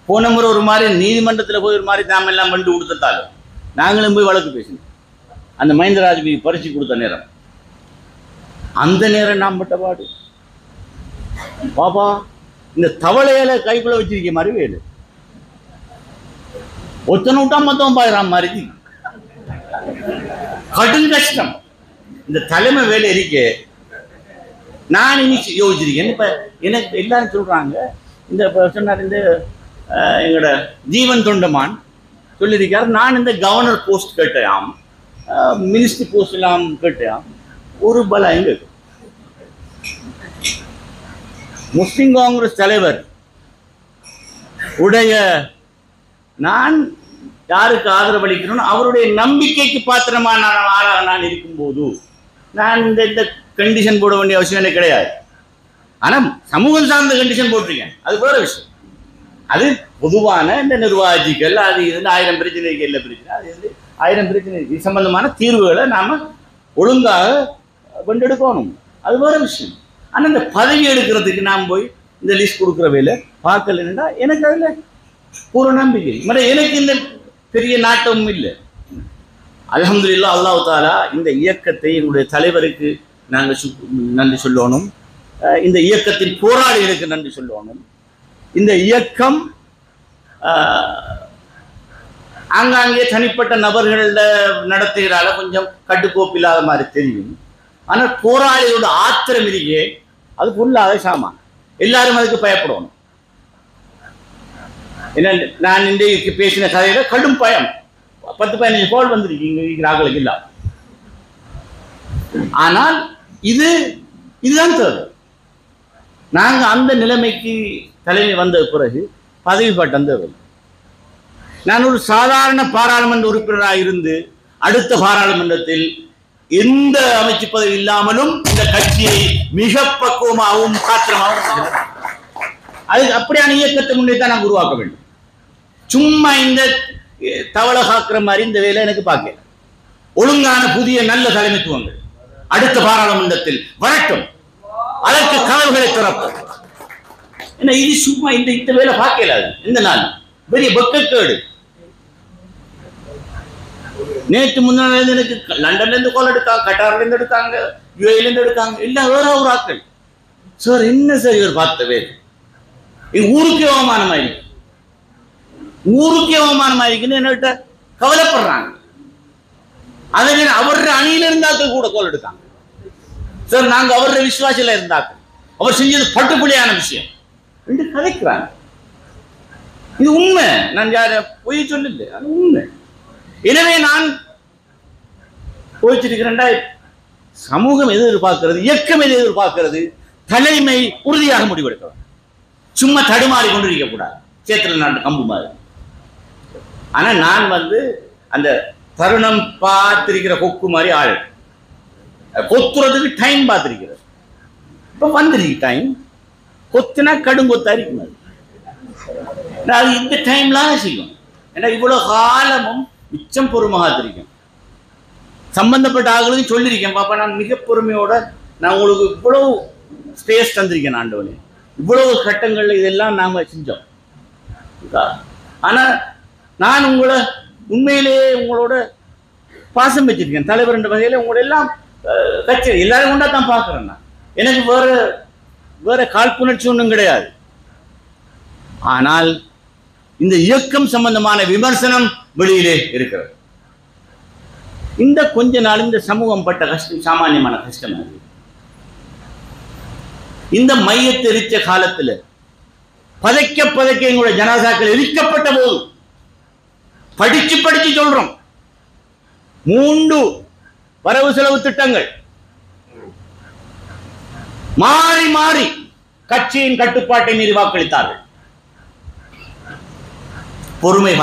போன முறை ஒரு மாதிரி நீதிமன்றத்தில் போய் ஒரு மாதிரி நாம எல்லாம் பண்ணி கொடுத்தாலும் நாங்களும் போய் வழக்கு பேசினோம். அந்த மஹிந்த ராஜபக்சே பறிச்சு கொடுத்த நேரம், அந்த நேரம் நாம் பட்ட பாடு பாப்பா, இந்த தவளையில கைக்குள்ள வச்சிருக்க மாதிரி வேலு ஒத்தனை விட்டா மொத்தம் பாயிரம் மாதிரி கடும் கஷ்டம். இந்த தலைமை வேலை இருக்கே நான் இனி யோசிச்சிருக்கேன். இப்ப எனக்கு எல்லாரும் சொல்றாங்க, இந்த சொன்னார் இந்த எங்களோட ஜீவன் தொண்டமான் சொல்லியிருக்காரு, நான் இந்த கவர்னர் போஸ்ட் கேட்டேன், மினிஸ்ட்ரி போஸ்ட் எல்லாம் கேட்டேன், ஒரு பலம் எங்க முஸ்லிம் காங்கிரஸ் தலைவர் உடைய நான் யாருக்கு ஆதரவு அளிக்கணும், அவருடைய நம்பிக்கைக்கு பாத்திரமான ஆளாக நான் இருக்கும்போது நான் இந்த கண்டிஷன் போட வேண்டிய அவசியம் எனக்கு கிடையாது. ஆனால் சமூகம் சார்ந்த கண்டிஷன் போட்டிருக்கேன், அது வேற விஷயம். அது பொதுவான இந்த நிர்வாகிகள் அது இது 1000 பிரச்சனைக்கு இல்லை பிரச்சனை, அது வந்து 1000 பிரச்சனைக்கு சம்பந்தமான தீர்வுகளை நாம ஒழுங்காக கொண்டெடுக்கணும், அது வேற விஷயம். ஆனால் இந்த பதவி எடுக்கிறதுக்கு நாம் போய் இந்த லிஸ்ட் கொடுக்குற வேலை பார்க்கலன்னா எனக்கு அதில் பூர்ண நம்பிக்கை. எனக்கு இந்த பெரிய நாட்டமும் இல்லை. அல்ஹம்துலில்லாஹ், அல்லாஹ் தஆலா இந்த இயக்கத்தை எங்களுடைய தலைவருக்கு நாங்கள் நன்றி சொல்லணும், இந்த இயக்கத்தின் போராளிகளுக்கு நன்றி சொல்லணும். இந்த இயக்கம் ஆங்காங்கே தனிப்பட்ட நபர்கள நடத்துகிறால கொஞ்சம் கட்டுக்கோப்பு இல்லாத மாதிரி தெரியும். ஆனால் போராளியோட ஆத்திரம் இருக்கே அது ஃபுல்லாக சாமான், எல்லாரும் அதுக்கு பயப்படணும். என்ன நான் இன்றைக்கு பேசின கதையில கடும் பயம், 10-15 கோல் வந்திருக்கு ஆக்களுக்கு இல்ல. ஆனால் இதுதான் தேவை. நாங்க அந்த நிலைமைக்கு தலைமை வந்த பிறகு பதவி பட்டம் தேவை. நான் ஒரு சாதாரண பாராளுமன்ற உறுப்பினராக இருந்து அடுத்த பாராளுமன்றத்தில் எந்த அமைச்சு பதவி இல்லாமலும் இந்த கட்சியை மிக பக்குவமாகவும் காத்திரமாகவும் அதுக்கு அப்படியான இயக்கத்தை முன்னே தான் நாங்கள் உருவாக்க வேண்டும். சும்மா இந்த தவளை காக்கிற மாதிரி இந்த வேலை எனக்கு பார்க்கல. ஒழுங்கான புதிய நல்ல தலைமைத்துவங்கள் அடுத்த பாராளுமன்றத்தில் வரட்டும், அதற்கு கதவுகளை சிறப்பு. ஏன்னா இது சும்மா இந்த வேலை பார்க்கல. இந்த நாள் பெரிய வெக்கக்கேடு. நேற்று முன்னாள் எனக்கு லண்டன்ல இருந்து கால் எடுத்தாங்க, கட்டார்ல இருந்து எடுத்தாங்க, யுஏல இருந்து எடுத்தாங்க, எல்லாம் வேற ஒரு ஆட்கள். சார் என்ன சார் இவர் பார்த்த பேர் ஊருக்கே அவமானமாயிருக்கு, ஊருக்கே அவமானமாயிருக்குன்னு என்கிட்ட கவலைப்படுறாங்க. அதை அவருடைய அணியில இருந்தாக்கள் கூட கால் எடுத்தாங்க. சார் நாங்க அவருடைய விசுவாசில இருந்தாக்கள், அவர் செஞ்சது பட்டுப்புள்ளியான விஷயம் என்று கதைக்கிறாங்க. இது உண்மை, நான் யார பொய் சொல்லல, அது உண்மை. எனவே நான் போயிச்சிருக்கிறேன்டா, சமூகம் எது எதிர்பார்க்கிறது, இயக்கம் எது எதிர்பார்க்கிறது, தலைமை உறுதியாக முடிவெடுக்க, சும்மா தடுமாறி கொண்டிருக்க கூடாது, சேத்துல நாட்டு கம்பு மாதிரி. ஆனா நான் அந்த தருணம் பார்த்திருக்கிற கொக்கு மாதிரி ஆள், கொத்துறதுக்கு டைம் பார்த்திருக்கிறது. இப்ப வந்துருக்கு டைம், கொத்துனா கடுங்கொத்தா இருக்கும். அது இந்த டைம்லாம் செய்யும். ஏன்னா இவ்வளவு காலமும் மிச்சம் பொறுமையாக தெரியும். சம்பந்தப்பட்ட ஆளுகளும் சொல்லியிருக்கேன், பாப்பா நான் மிக பொறுமையோட நான் உங்களுக்கு இவ்வளவு ஸ்பேஸ் தந்திருக்கேன் ஆண்டவனே, இவ்வளவு கட்டங்கள்ல இதெல்லாம் நாம செஞ்சோம். ஆனா நான் உங்களை உண்மையிலேயே உங்களோட பாசம் வச்சிருக்கேன். தலைவர் என்ற வகையில உங்களோட எல்லாம் கட்சி எல்லாரும் கொண்டா தான் பார்க்கிறேன். நான் எனக்கு வேற காழ்ப்புணர்ச்சி ஒன்றும் கிடையாது. ஆனால் இந்த இயக்கம் சம்பந்தமான விமர்சனம் வெளியிலே இருக்கிறது. இந்த கொஞ்ச நாள் இந்த சமூகம் பட்ட கஷ்டம் சாமானியமான கஷ்டம். இந்த மையத்தை எரிச்ச காலத்தில் பதைக்க எங்களுடைய ஜனாசாக்கள் எரிக்கப்பட்ட போது படிச்சு சொல்றோம். 3 வரவு செலவு திட்டங்கள் மாறி கட்சியின் கட்டுப்பாட்டை மீறி வாக்களித்தார்கள். பொறுமை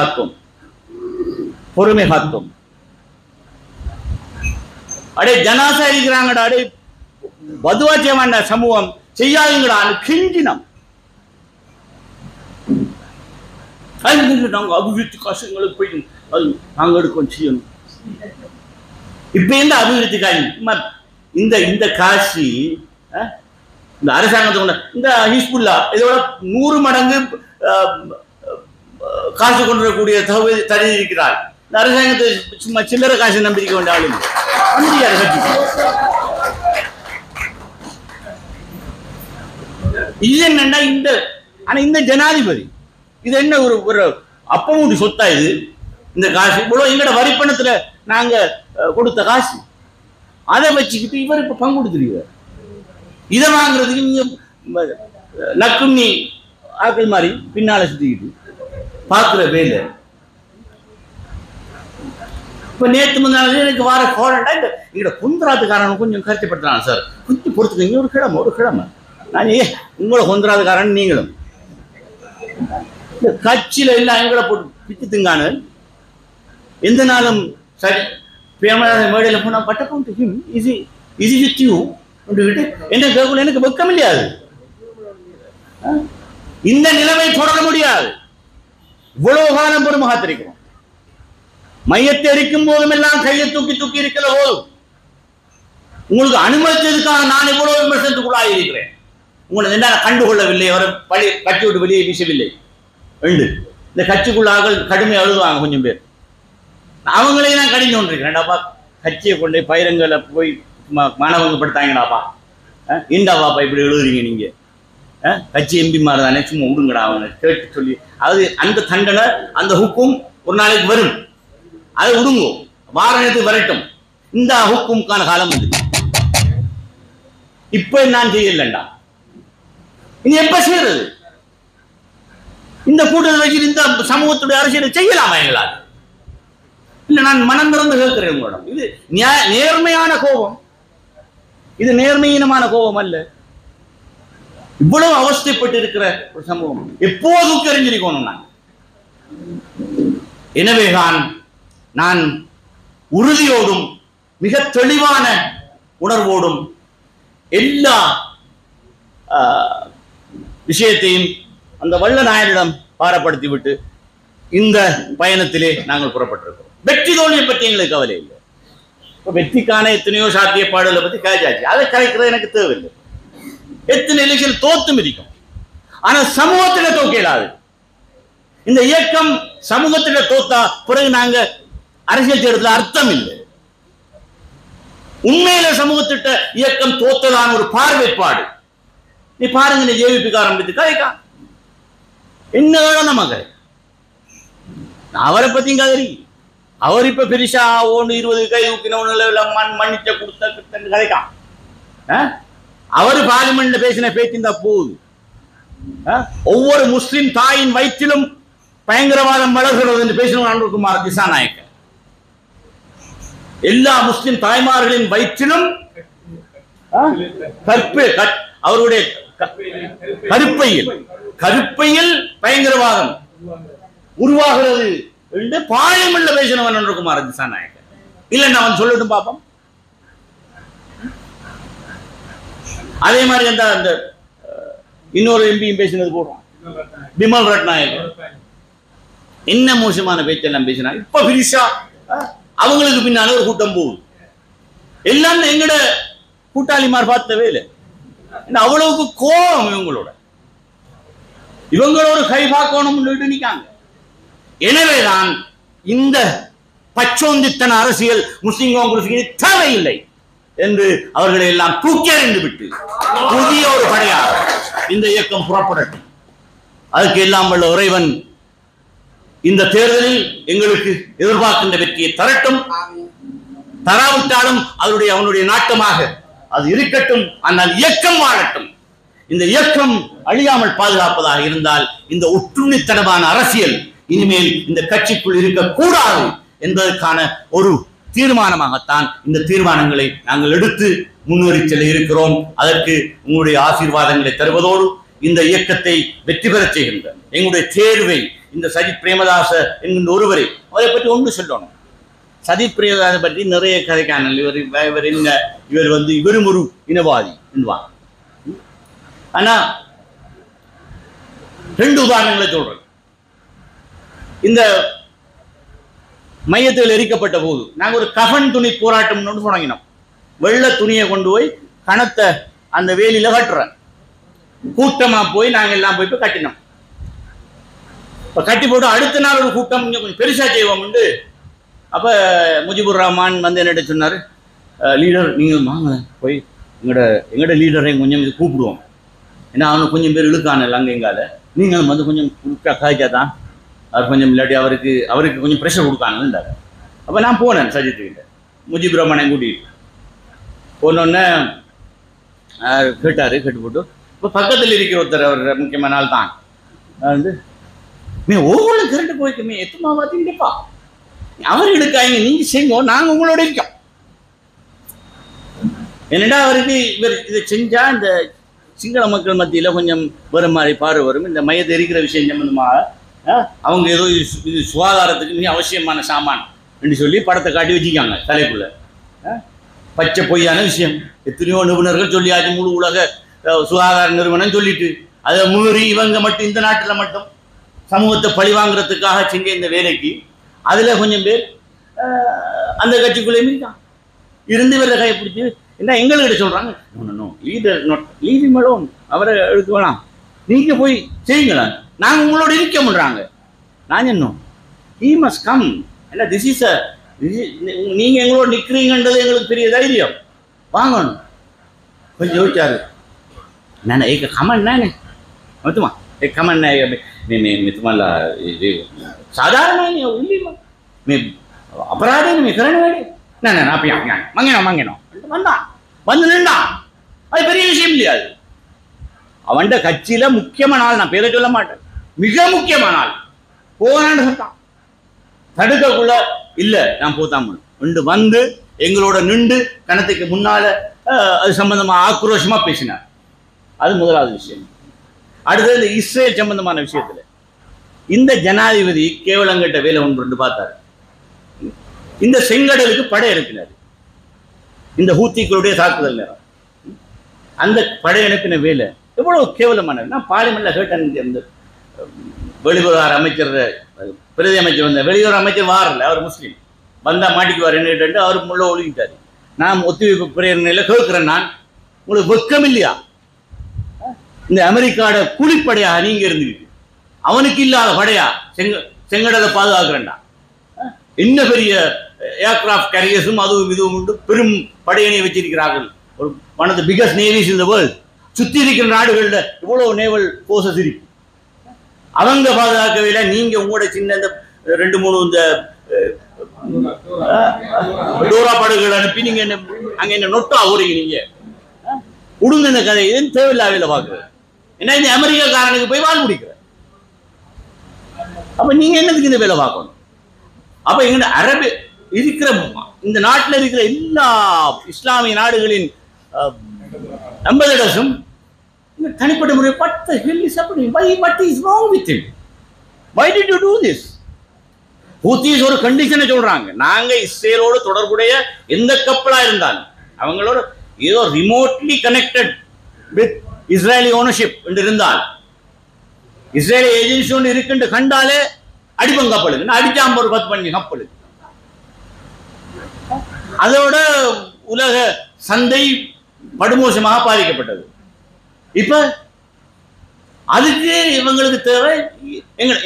காத்தோம். அடே ஜனாசா இருக்கிறாங்கடா, அடே பதுவா செய்ய வேண்டாம், சமூகம் செய்யாதுங்கடா கிஞ்சினம். நாங்க அபிவிருத்தி காசுங்களுக்கு போய் அது நாங்க எடுக்கணும் செய்யணும். இப்ப இந்த அபிவிருத்தி காசு இந்த காசு இந்த அரசாங்கத்தை இந்த ஹிஸ்புல்லா இதோட 100 மடங்கு காசு கொண்டு வரக்கூடிய தகுதி இருக்கிறார். இந்த அரசாங்கத்தை சும்மா சில்லறை காசு நம்பிக்க வேண்டிய ஆளுங்க இது என்னன்னா இந்த ஜனாதிபதி இது என்ன ஒரு அப்பமுடி சொத்தா இது? இந்த காசு இவ்வளவு எங்கட வரிப்பணத்துல நாங்க கொடுத்த காசு, அதை வச்சுக்கிட்டு இவர் இப்ப பங்கு கொடுத்துருக்கிறார். இதை வாங்குறதுக்கு நீங்க நக்குண்ணி ஆக்கள் மாதிரி பின்னால சுத்திக்கிட்டு பார்க்குற வேலை. இப்போ நேற்று முன்னாலே எனக்கு வார கோரண்டா எங்களோட குந்தராத்துக்காரன் கொஞ்சம் கருத்துப்படுத்துறாங்க. சார் கொஞ்சம் பொறுத்துக்கங்க, ஒரு கிழமை நான் உங்களை குந்தராத்துக்காரன் நீங்களும் இந்த கட்சியில எல்லாம் எங்களை போட்டு பிச்சு திங்கானு எந்த நாளும் சரி மேடையில் போனா பட்டக்கும் என்ன கேட்கல, எனக்கு வெக்கம் இல்லையாது. இந்த நிலைமை தொடர முடியாது. இவ்வளவு காலம் பொறுமை காத்திருக்கிறோம். மையத்தை எரிக்கும் போதும் எல்லாம் கையை தூக்கி இருக்கிற போதும் உங்களுக்கு அனுமதிச்சதுக்காக நான் இவ்வளவு விமர்சனத்துக்குள்ளாக இருக்கிறேன். உங்களை என்ன கண்டுகொள்ளவில்லை, அவர் பழி கட்சி விட்டு வெளியே வீசவில்லை உண்டு. இந்த கட்சிக்குள்ளாக கடுமையாக எழுதுவாங்க கொஞ்சம் பேர், அவங்களையும் நான் கடிஞ்சு கொண்டிருக்கிறேன்டாப்பா. கட்சியை கொண்டு பயிரங்களை போய் மாணவங்கப்படுத்தாங்கடாப்பா, இண்டாவாப்பா இப்படி எழுதுறீங்க நீங்க, கட்சி எம்பி மாதிரி தானே, சும்மா விடுங்கடா அவங்க கேட்டு சொல்லி. அது அந்த தண்டனை அந்த ஹுக்கும் ஒரு நாளைக்கு வரும், அதை விடுங்கோ, வார நேரத்துக்கு வரட்டும். இந்த ஹுக்குமுக்கான காலம் வந்து இப்ப நான் செய்யலண்டா, இனி எப்ப செய்யறது? இந்த கூட்டத்தை வச்சு இந்த சமூகத்துடைய அரசியலை செய்யலாமா எங்களால்? இல்ல நான் மனம் திறந்து கேட்கிறேன் உங்களிடம். இது நேர்மையான கோபம், இது நேர்மையினமான கோபம் அல்ல. இவ்வளவு அவஸ்தைப்பட்டு இருக்கிற ஒரு சமூகம் எப்போதும் தெரிஞ்சிருக்கணும். எனவேதான் நான் உறுதியோடும் மிக தெளிவான உணர்வோடும் எல்லா விஷயத்தையும் அந்த வல்ல நாயனிடம் பாரப்படுத்திவிட்டு இந்த பயணத்திலே நாங்கள் புறப்பட்டிருக்கிறோம். வெற்றி தோல்வியை பற்றி எங்களுக்கு கவலை இல்லை. இப்போ வெற்றிக்கான எத்தனையோ சாத்தியப்பாடுகளை பற்றி காய்ச்சாச்சு, அதை கலைக்கிறது எனக்கு தேவையில்லை. எத்தனை எலெக்ஷன் தோத்தும் இருக்கும். ஆனா சமூகத்தில தோக்க இயலாது. இந்த இயக்கம் சமூகத்தில தோத்தா பிறகு நாங்க அரசியல் செய்யறதுல அர்த்தம் இல்லை. உண்மையில சமூகத்திட்ட இயக்கம் தோத்தலான ஒரு பார்வைப்பாடு. நீ பாருங்க, நீ ஜேவிபி ஆரம்பித்து கதைக்கா என்ன வேணும் நமக்கு? அவரை பத்தியும் கதறி அவர் இப்ப பெருசா 20 கை ஊக்கினவனுல மன்னிச்ச கொடுத்த கதைக்கான். அவரு பார்லிமெண்ட்ல பேசின பேச்சிருந்தா போகுது. ஒவ்வொரு முஸ்லிம் தாயின் வயிற்றிலும் பயங்கரவாதம் வளர்கிறது என்று பேசினவர் அன்புகுமார் திசாநாயக்க. எல்லா முஸ்லிம் தாய்மார்களின் வயிற்றிலும் அவருடைய கருப்பையில் பயங்கரவாதம் உருவாகிறது என்று பார்லிமெண்ட்ல பேசினவன் அன்புகுமார் திசாநாயக்க. இல்லைன்னா அவன் சொல்லட்டும் பாப்போம். அதே மாதிரி அந்த இன்னொரு எம்பியும் பேசினது போடுறான், பிமல் ரட்நாயக். என்ன மோசமான பேச்செல்லாம் பேசினா இப்ப பிரிஷா அவங்களுக்கு பின்னால ஒரு கூட்டம் போகுது. எல்லாம் எங்கட கூட்டாளிமார் பார்த்தவே இல்லை. அவ்வளவுக்கு கோபம் இவங்களோட கை பார்க்கணும் நிற்காங்க. எனவேதான் இந்த பச்சோந்தித்தன அரசியல் முஸ்லிம் காங்கிரஸ் தேவையில்லை என்று அவர்களை எல்லாம் தூக்கி எறிந்து விட்டு புதிய ஒரு படையாக இந்த இயக்கம் புறப்படட்டும். அதுக்கு எல்லாம் வல்ல இறைவன் இந்த தேர்தலில் எங்களுக்கு எதிர்பார்க்கின்ற வெற்றியை தரட்டும். தராவிட்டாலும் அவனுடைய நாட்டமாக அது இருக்கட்டும். ஆனால் இயக்கம் வாழட்டும். இந்த இயக்கம் அழியாமல் பாதுகாப்பதாக இருந்தால் இந்த ஒற்றுமைத்தனமான அரசியல் இனிமேல் இந்த கட்சிக்குள் இருக்கக்கூடாது என்பதற்கான ஒரு தீர்மானமாகத்தான் இந்த தீர்மானங்களை நாங்கள் எடுத்து முன்னேறி செல்ல இருக்கிறோம். அதற்கு உங்களுடைய ஆசீர்வாதங்களை தருவதோடு இந்த இயக்கத்தை வெற்றி பெறச் செய்கின்ற எங்களுடைய தேர்வை இந்த சஜித் பிரேமதாச என்கின்ற ஒருவரை அவரை பற்றி ஒன்று சொல்லணும். சஜித் பிரேமதாச பற்றி நிறைய கதைக்கான இவரும் ஒரு இனவாதி என்பார். ஆனா 2 உதாரணங்களை சொல்றேன். இந்த மையத்தில் எரிக்கப்பட்ட போது நாங்கள் ஒரு கஃன் துணி போராட்டம் தொடங்கினோம். வெள்ளை துணியை கொண்டு போய் கணத்தை அந்த வேலியில கட்டுறேன். கூட்டமா போய் நாங்கள் எல்லாம் போய் கட்டினோம். இப்ப கட்டி போட்டு அடுத்த நாள் ஒரு கூட்டம் கொஞ்சம் பெருசா செய்வோம். அப்ப முஜிபுர் ரஹ்மான் வந்து என்னிட்ட சொன்னாரு, லீடர் நீங்கள் வாங்க போய் எங்கட லீடரையும் கொஞ்சம் இது கூப்பிடுவோம். ஏன்னா அவனுக்கு கொஞ்சம் பேர் இழுக்கான அங்கே எங்கால நீங்கள் வந்து கொஞ்சம் காய்ச்சா தான் அவர் கொஞ்சம் இல்லாட்டி அவருக்கு கொஞ்சம் ப்ரெஷர் கொடுக்கானுன்றாரு. அப்போ நான் போனேன் சஜித்துக்கிட்ட, முஜிபுர் ரஹ்மானை கூட்டிகிட்டு போனோடனே கேட்டு போட்டு இப்போ பக்கத்தில் இருக்கிற ஒருத்தர் அவர் முக்கியமான நாள் தான் வந்து ஒவ்வொரு கரண்ட் போய்க்குமே எத்தமா பார்த்தீங்கப்பா அவர் எடுக்காங்க, நீங்க செய்யுங்க, நாங்கள் உங்களோட இருக்கோம். என்னடா அவருக்கு இவர் இதை செஞ்சா இந்த சிங்கள மக்கள் மத்தியில் கொஞ்சம் வேறு மாதிரி பார்வை வரும். இந்த மையத்தை எரிக்கிற விஷயம் சம்பந்தமாக அவங்க ஏதோ இது சுகாதாரத்துக்கு மிக அவசியமான சாமான் என்று சொல்லி படத்தை காட்டி வச்சுக்காங்க தலைக்குள்ள. பச்சை பொய்யான விஷயம். எத்தனையோ நிபுணர்கள் சொல்லியாச்சு, முழு உலக சுகாதார நிறுவனம் சொல்லிட்டு அதை மீறி இவங்க மட்டும் இந்த நாட்டில் மட்டும் சமூகத்தை பழி வாங்குறதுக்காக செஞ்ச இந்த வேலைக்கு அதில் கொஞ்சம் பேர் அந்த கட்சிக்குள்ளேயும் இருக்கான் இருந்து இவரை கைப்பிடிச்சு என்ன எங்கள்கிட்ட சொல்கிறாங்க, leader not leave him alone, அவரை எடுக்க வேணாம், நீங்கள் போய் செய்யுங்களா, நாங்கள் உங்களோட இருக்க முடிறாங்க. நான் சொன்னோம் ஹீ மஸ்ட் கம், இல்லை திஸ் இஸ் நீங்கள் எங்களோட நிற்கிறீங்கன்றது எங்களுக்கு பெரிய தைரியம், வாங்கணும். கொஞ்சம் யோசிச்சாரு. நான் ஏக கமன் நானே மத்துமா एक कमन नहीं मैं तुम्हाला साधारण नहीं இல்லைமா மே அபராதம் மே கரண வேடி நான் அப்படி மங்கணும் வந்து நின்றான். அது பெரிய விஷயம் இல்லையா? அது அவன் கட்சியில முக்கியமான ஆள், நான் பேரை சொல்ல மாட்டேன், மிக முக்கியமான ஆள் போனான்னு சொல்லிட்டான். தடுக்கக்குள்ள இல்ல நான் போத்தாம வந்து எங்களோட நின்று கணத்துக்கு முன்னால அது சம்பந்தமா ஆக்ரோஷமா பேசினார். அது முதலாவது விஷயம். அடுத்தது இந்த இஸ்ரேல் சம்பந்தமான விஷயத்துல இந்த ஜனாதிபதி கேவலங்கிட்ட வேலை ஒன்று பார்த்தாரு. இந்த செங்கடலுக்கு படை அனுப்பினார். இந்த ஹூத்திகளுடைய தாக்குதல் நேரம் அந்த படை அனுப்பின வேலை எவ்வளவு கேவலமானது. நான் பார்லிமெண்ட்ல கேட்டேன், இந்த வெளிவிவகார அமைச்சர் பிரதி அமைச்சர் வந்த வெளியுறவு அமைச்சர் வாரல, அவர் முஸ்லீம் வந்தா மாட்டிக்குவார் என்ன கேட்டு அவர் முள்ள ஒழுங்கிட்டாரு. நான் ஒத்திவைப்பு பிரேரணையில கேட்கிறேன், நான் உங்களுக்கு வெக்கம் இல்லையா? இந்த அமெரிக்காட கூலிப்படையா நீங்க இருந்துக்கிட்டு அவனுக்கு இல்லாத படையா செங்கடலை பாதுகாக்கிறேன்டா. என்ன பெரிய ஏர்கிராஃப்ட் கேரியர்ஸும் அதுவும் இதுவும் உண்டு, பெரும் படையணை வச்சிருக்கிறார்கள். ஒரு one of the biggest navies in the world. சுத்தி இருக்கிற நாடுகளில் இவ்வளவு நேவல் போர்சஸ் இருக்கு. அவங்க பாதுகாக்கவே நீங்க உங்களோட சின்ன இந்த 2-3 இந்த டோரா படகுகள் அனுப்பி நீங்க என்ன அங்க என்ன நொட்டா ஊறீங்க. நீங்க உடுங்க இந்த கதை ஏன் தேவையில்லாத பாக்குறது. ஏன்னா இந்த அமெரிக்காக்காரனுக்கு போய் வாழ் முடிக்கிற. அப்ப நீங்க என்னதுக்கு இந்த வேலை பார்க்கணும்? அப்ப எங்க அரபு இருக்கிற இந்த நாட்டில் இருக்கிற எல்லா இஸ்லாமிய நாடுகளின் அம்பேசடர்ஸும் தனிப்பட்ட முறை பட்ட what is wrong with him? Why did you do this? Houthis ஒரு கண்டிஷனை சொல்றாங்க, நாங்க இஸ்ரேலோடு தொடர்புடைய எந்த கப்பலா இருந்தாலும் அவங்களோட ஏதோ remotely connected with Israeli ownership என்று இருந்தால், இஸ்ரேலி ஏஜென்சி ஒன்று இருக்குன்னு கண்டாலே அடிப்பம் கப்பலுக்கு அடிச்சாம்ப ஒரு 10 பண்ணி கப்பலுக்கு. அதோட உலக சந்தை படுமோசமாக பாதிக்கப்பட்டது. இப்ப அதுக்கு இவங்களுக்கு தேவை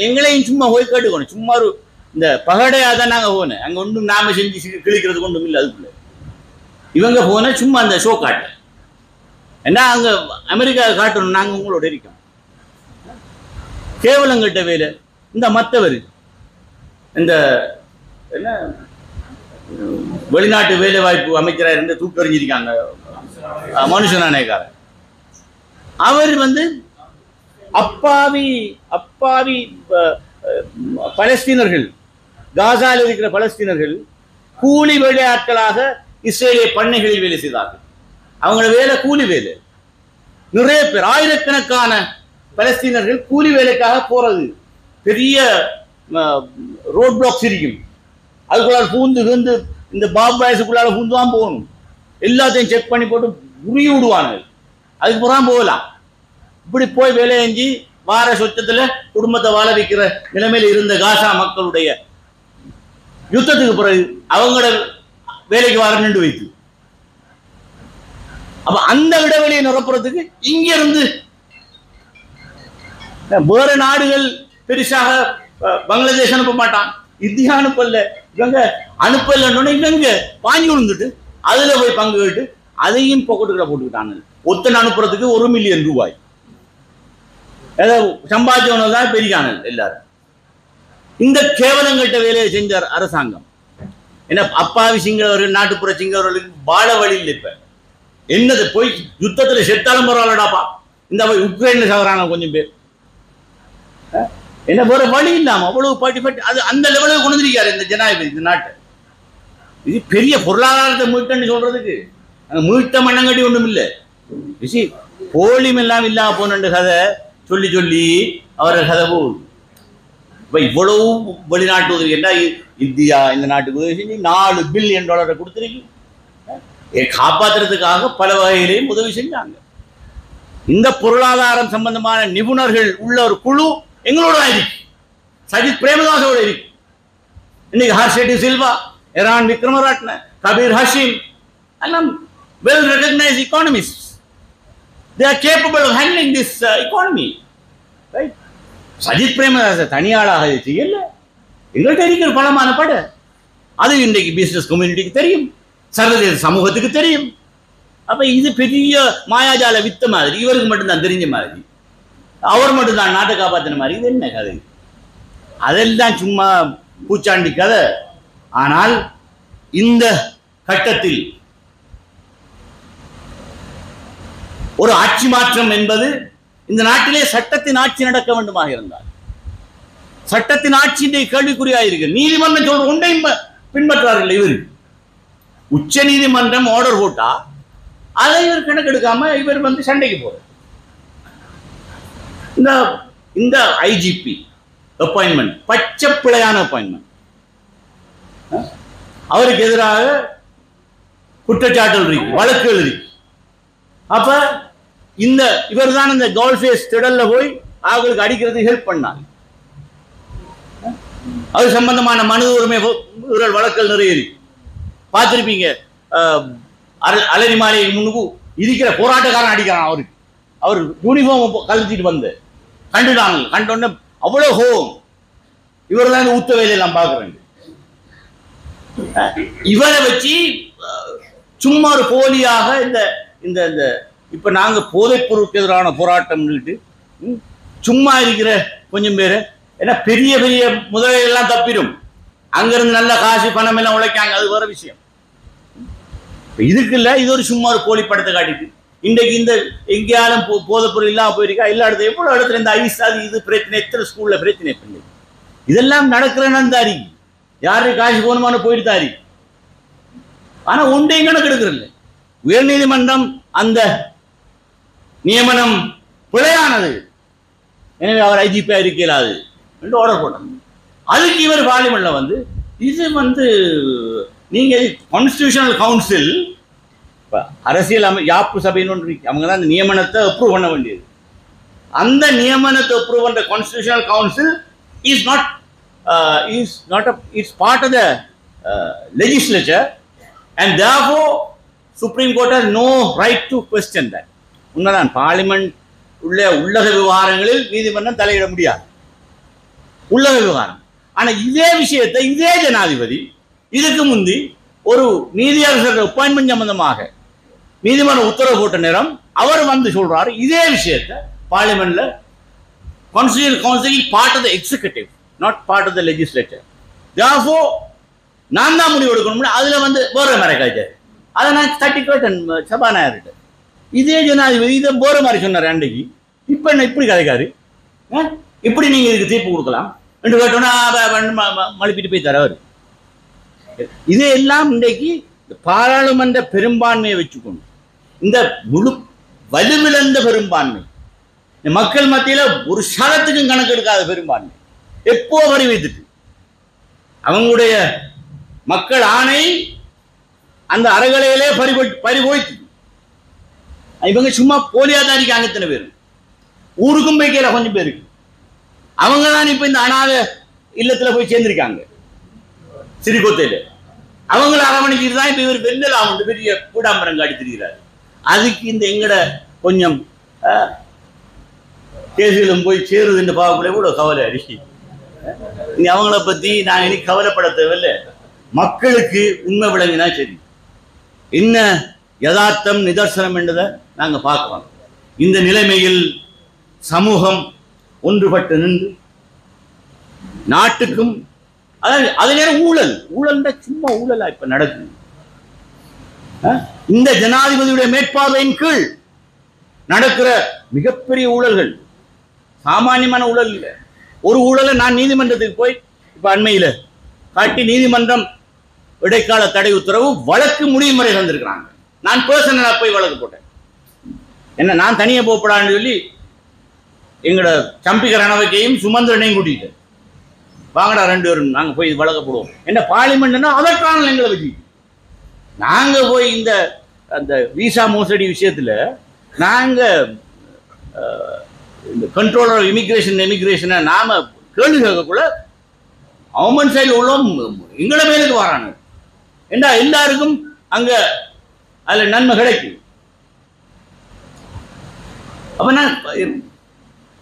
எங்களையும் சும்மா போய் கேட்டுக்கணும். சும்மா ஒரு இந்த பகடையா தான் நாங்க போனேன், அங்க ஒன்றும் நாம செஞ்சு கிழிக்கிறது ஒன்றும் இல்லை. அதுக்குள்ள இவங்க போன சும்மா அந்த ஷோ காட்டு ஏன்னா அங்க அமெரிக்கா காட்டணும் நாங்க உங்களோட இருக்கோம். கேவலங்கிட்ட வேலை இந்த மற்றவர் இந்த என்ன வெளிநாட்டு வேலை வாய்ப்பு அமைச்சராக இருந்து தூக்கறிஞ்சிருக்காங்க மனுஷனானேக்காரன். அவர் அப்பாவி அப்பாவி பலஸ்தீனர்கள், காசாவில் இருக்கிற பலஸ்தீனர்கள் கூலி வேலையாட்களாக இஸ்ரேலிய பண்ணைகளில் வேலை செய்தார்கள். அவங்களோட வேலை கூலி வேலை. நிறைய பேர் ஆயிரக்கணக்கான பலஸ்தீனர்கள் கூலி வேலைக்காக போறது. பெரிய ரோட் பிளாக்ஸ் இருக்கும், அதுக்குள்ளால பூந்து இந்த பாபாயசுக்குள்ளால பூந்து தான் போகணும். எல்லாத்தையும் செக் பண்ணி போட்டு உரி விடுவானுங்க, அதுக்கு புறம் போகலாம். இப்படி போய் வேலை செஞ்சு வார சொச்சத்துல குடும்பத்தை வாழ வைக்கிற நிலைமையில இருந்த காசா மக்களுடைய யுத்தத்துக்கு பிறகு அவங்களோட வேலைக்கு வர நின்று வைத்து, அப்ப அந்த இடைவெளியை நிரப்புறதுக்கு இங்க இருந்து வேற நாடுகள் பெருசாக பங்களாதேஷ் அனுப்ப மாட்டான், இந்தியா அனுப்பல, இவங்க அனுப்பலன்னு இவங்க பாஞ்சு விழுந்துட்டு அதுல போய் பங்கு கேட்டு அதையும் பொக்கெட்டுக்குள்ள போட்டுக்கிட்டாங்க. ஒத்தனை அனுப்புறதுக்கு 1 மில்லியன் ரூபாய் சம்பாதிச்சவன தான் பெரியானல் எல்லாரும். இந்த கேவலங்கட்ட வேலையை செஞ்சார் அரசாங்கம். ஏன்னா அப்பாவி சிங்களவர்கள் நாட்டுப்புற சிங்களவர்களுக்கு வாழ வழி இல்லை. இப்ப என்னது போய் யுத்தத்துல செத்தாலும் பரவாயில்லடாப்பா, இந்த உக்ரைன்ல சாகுறாங்க கொஞ்சம் பேர். என்ன வேற வழி இல்லாம அவ்வளவு பாட்டி அது அந்த லெவலுக்கு கொண்டு வந்திருக்காரு இந்த ஜனாதிபதி இந்த நாட்டை. இது பெரிய பொருளாதாரத்தை மீட்டன்னு சொல்றதுக்கு அங்க மீட்ட மண்ணங்கட்டி ஒன்றும் இல்லை. போலியும் எல்லாம் இல்லாம போன கதை சொல்லி சொல்லி அவரை கதை போகுது. இப்ப இவ்வளவு வெளிநாட்டு உதவி என்ன இந்தியா இந்த நாட்டுக்கு உதவி செஞ்சு $4 பில்லியன் கொடுத்துருக்கு. காப்பாற்றுறதுக்காக பல வகையிலையும் உதவி செஞ்சாங்க. இந்த பொருளாதாரம் சம்பந்தமான நிபுணர்கள் உள்ள ஒரு குழு எங்களோட இருக்கு, சஜித் பிரேமதாசோட இருக்கு. இன்னைக்கு ஹர்ஷெட்டி சில்வா, எரான் விக்ரமராட்ன, கபீர் ஹஷீம் எல்லாம் well recognized economists. They are capable of handling this economy, right? Sajith Premadasa தனியாளாக செய்யல, எங்கள்கிட்ட இருக்கிற பலமான பட அது இன்றைக்கு பிசினஸ் கம்யூனிட்டிக்கு தெரியும், சர்வதேச சமூகத்துக்கு தெரியும். அப்ப இது பெரிய மாயாஜால வித்த மாதிரி, இவருக்கு மட்டும்தான் தெரிஞ்ச மாதிரி, அவர் மட்டும்தான் நாட்டை காப்பாத்தின மாதிரி. இது என்ன கதை? அதெல்லாம் சும்மா பூச்சாண்டி கதை. ஆனால் இந்த கட்டத்தில் ஒரு ஆட்சி மாற்றம் என்பது இந்த நாட்டிலே சட்டத்தின் ஆட்சி நடக்க வேண்டுமாக இருந்தால், சட்டத்தின் ஆட்சி கேள்விக்குறியாயிருக்கு. நீதிமன்றம் சொல்ற ஒன்றையும் பின்பற்றார்கள். இவர் உச்ச நீதிமன்றம் ஆர்டர் போட்டா அதை இவர் கணக்கெடுக்காம இவர் சண்டைக்கு போற. இந்த ஐஜிபி அப்பாயின்மெண்ட் பச்சை பிழையான அப்பாயின்மெண்ட். அவருக்கு எதிராக குற்றச்சாட்டுகள் இருக்கு, வழக்குகள் இருக்கு. அப்ப இவர் தான் இந்த கோல்ஃபேஸ் திடல்ல போய் அவங்களுக்கு அடிக்கிறதுக்கு ஹெல்ப் பண்ணாங்க. அது சம்பந்தமான மனித உரிமை வழக்குகள் நிறைய இருக்கு, பார்த்திருப்பீங்க. அலரி மாலை முன்னுக்கு இருக்கிற போராட்டக்காரன் அடிக்கிறான் அவருக்கு. அவர் யூனிஃபார்ம் கழிச்சிட்டு வந்து கண்டுட்டாங்க. கண்டோடனே அவ்வளோ ஹோம், இவர் தான் ஊத்த வேலையெல்லாம் பார்க்குறேன். இவரை வச்சு சும்மா ஒரு போலியாக இந்த இந்த இந்த இப்போ நாங்கள் போதைப் பொருளுக்கு எதிரான போராட்டம் சும்மா இருக்கிற கொஞ்சம் பேர் ஏன்னா பெரிய பெரிய முதலெல்லாம் தப்பிடும், அங்கிருந்து நல்ல காசு பணம் எல்லாம் உழைக்காங்க, அது வேற விஷயம். இதுக்கு இல்லை, இது ஒரு சும்மா ஒரு போலி படத்தை காட்டிட்டு இன்றைக்கு இந்த எங்கேயாலும் போதைப் பொருள் இல்லாமல் போயிருக்கா, எல்லா இடத்துல எவ்வளோ இடத்துல இந்த ஐஸ் அது இது பிரச்சனை, எத்தனை ஸ்கூல்ல பிரச்சனை பண்ணி இதெல்லாம் நடக்கிறேன்னு தாரி யாரு காசு போகணுமான போயிட்டு தாரி. ஆனா ஒன்றையும் கணக்கு எடுக்கிறது. உயர்நீதிமன்றம் அந்த நியமனம் பிழையானது, எனவே அவர் ஐஜிபியா இருக்கலாது என்று ஆர்டர் போட்டாங்க. அதுக்கு இவர் பார்லிமெண்ட்ல வந்து இது நீங்க கான்ஸ்டிடியூஷனல் கவுன்சில் அரசியல் யாப்பு சபைன்னு ஒன்று இருக்கு, அவங்க தான் அந்த நியமனத்தை அப்ரூவ் பண்ண வேண்டியது. அந்த நியமனத்தை அப்ரூவ் பண்ற constitutional council is not it's part of the legislature and therefore Supreme Court has no right to question that. உண்மைதான், பார்லிமெண்ட் உள்ளக விவகாரங்களில் நீதிமன்றம் தலையிட முடியாது, உள்ளக விவகாரம். ஆனா இதே விஷயத்தை இதே ஜனாதிபதி இதுக்கு முந்தி ஒரு நீதியரசர் அப்பாயின்மெண்ட் சம்பந்தமாக நீதிமன்றம் உத்தரவு போட்ட நேரம் அவர் வந்து சொல்றாரு இதே விஷயத்தை பார்லிமெண்ட்ல constitutional council part of the executive not part of the legislature, therefore நான் தான் முடிவு எடுக்கணும்னு அதுல வந்து போற மாதிரி காய்ச்சாரு. அதை நான் தட்டி கேட்டேன் சபாநாயகர்கிட்ட, இதே ஜனாதிபதி இதை போற மாதிரி சொன்னார் அன்றைக்கு, இப்ப என்ன இப்படி கதைக்காரு, இப்படி நீங்க இதுக்கு தீர்ப்பு கொடுக்கலாம் என்று கேட்டோன்னா மழுப்பிட்டு போய் தரவர். இதையெல்லாம் இன்றைக்கு பாராளுமன்ற பெரும்பான்மையை வச்சுக்கணும், இந்த முழு வலுவிழந்த பெரும்பான்மை, மக்கள் மத்தியில ஒரு சதத்துக்கும் கணக்கு எடுக்காத பெரும்பான்மை எப்போ வரி வைத்துட்டு அவங்களுடைய மக்கள் ஆணை அந்த அறகலையிலே பறிபோய்த்து இவங்க சும்மா போலியா தான் இருக்காங்க. இத்தனை பேர் ஊருக்கும் போய்க்கல, கொஞ்சம் பேருக்கு அவங்க தான் இப்ப இந்த அனாத இல்லத்துல போய் சேர்ந்திருக்காங்க சிறிகோத்தையில, அவங்களை அரவணைச்சிட்டு தான் இப்ப இவர் வெள்ளலாம் பெரிய கூடாம்பரம் காட்டி திரிகிறார். அதுக்கு இந்த எங்கட கொஞ்சம் கேசுகளும் போய் சேருதுன்னு பார்க்கக்கூட கூட கவலை அடிக்கி. இனி அவங்கள பத்தி நான் இனி கவலைப்பட தேவையில்லை, மக்களுக்கு உண்மை விளங்கினா சரி, என்ன யதார்த்தம் நிதர்சனம் என்றதை நாங்க பார்க்கலாம். இந்த நிலைமையில் சமூகம் ஒன்றுபட்டு நின்று நாட்டுக்கும் அது நேரம் ஊழல் சும்மா ஊழலா இப்ப நடக்குது. இந்த ஜனாதிபதியுடைய மேற்பார்வையின் கீழ் நடக்கிற மிகப்பெரிய ஊழல்கள் சாமானியமான ஊழல் இல்லை. ஒரு ஊழலை நான் நீதிமன்றத்துக்கு போய் இப்ப அண்மையில காட்டி நீதிமன்றம் இடைக்கால தடை உத்தரவு வழக்கு முடியும் வரை தந்திருக்கிறாங்க. நான் பர்சனலா போய் வழக்கு போட்டேன், என்ன நான் தனியாக போகப்படான்னு சொல்லி எங்களோட சம்பிக்க ரணவக்கையும் சுமந்திரனையும் கூட்டிட்டு வாங்கடா 2 பேரும் நாங்கள் போய் வழக்கு போடுவோம். என்ன பார்லிமெண்ட்னா அதற்கான எங்களை வச்சு நாங்கள் போய் இந்த அந்த விசா மோசடி விஷயத்தில் நாங்கள் இந்த கண்ட்ரோலர் இமிகிரேஷனை நாம கேள்வி கேட்கக்குள்ள கவர்மெண்ட் சைடில் உள்ளோம் எங்களை மேலுக்கு வராங்க. ஏண்டா எல்லாருக்கும் அங்க அதுல நன்மை கிடைக்கும். அப்ப நான்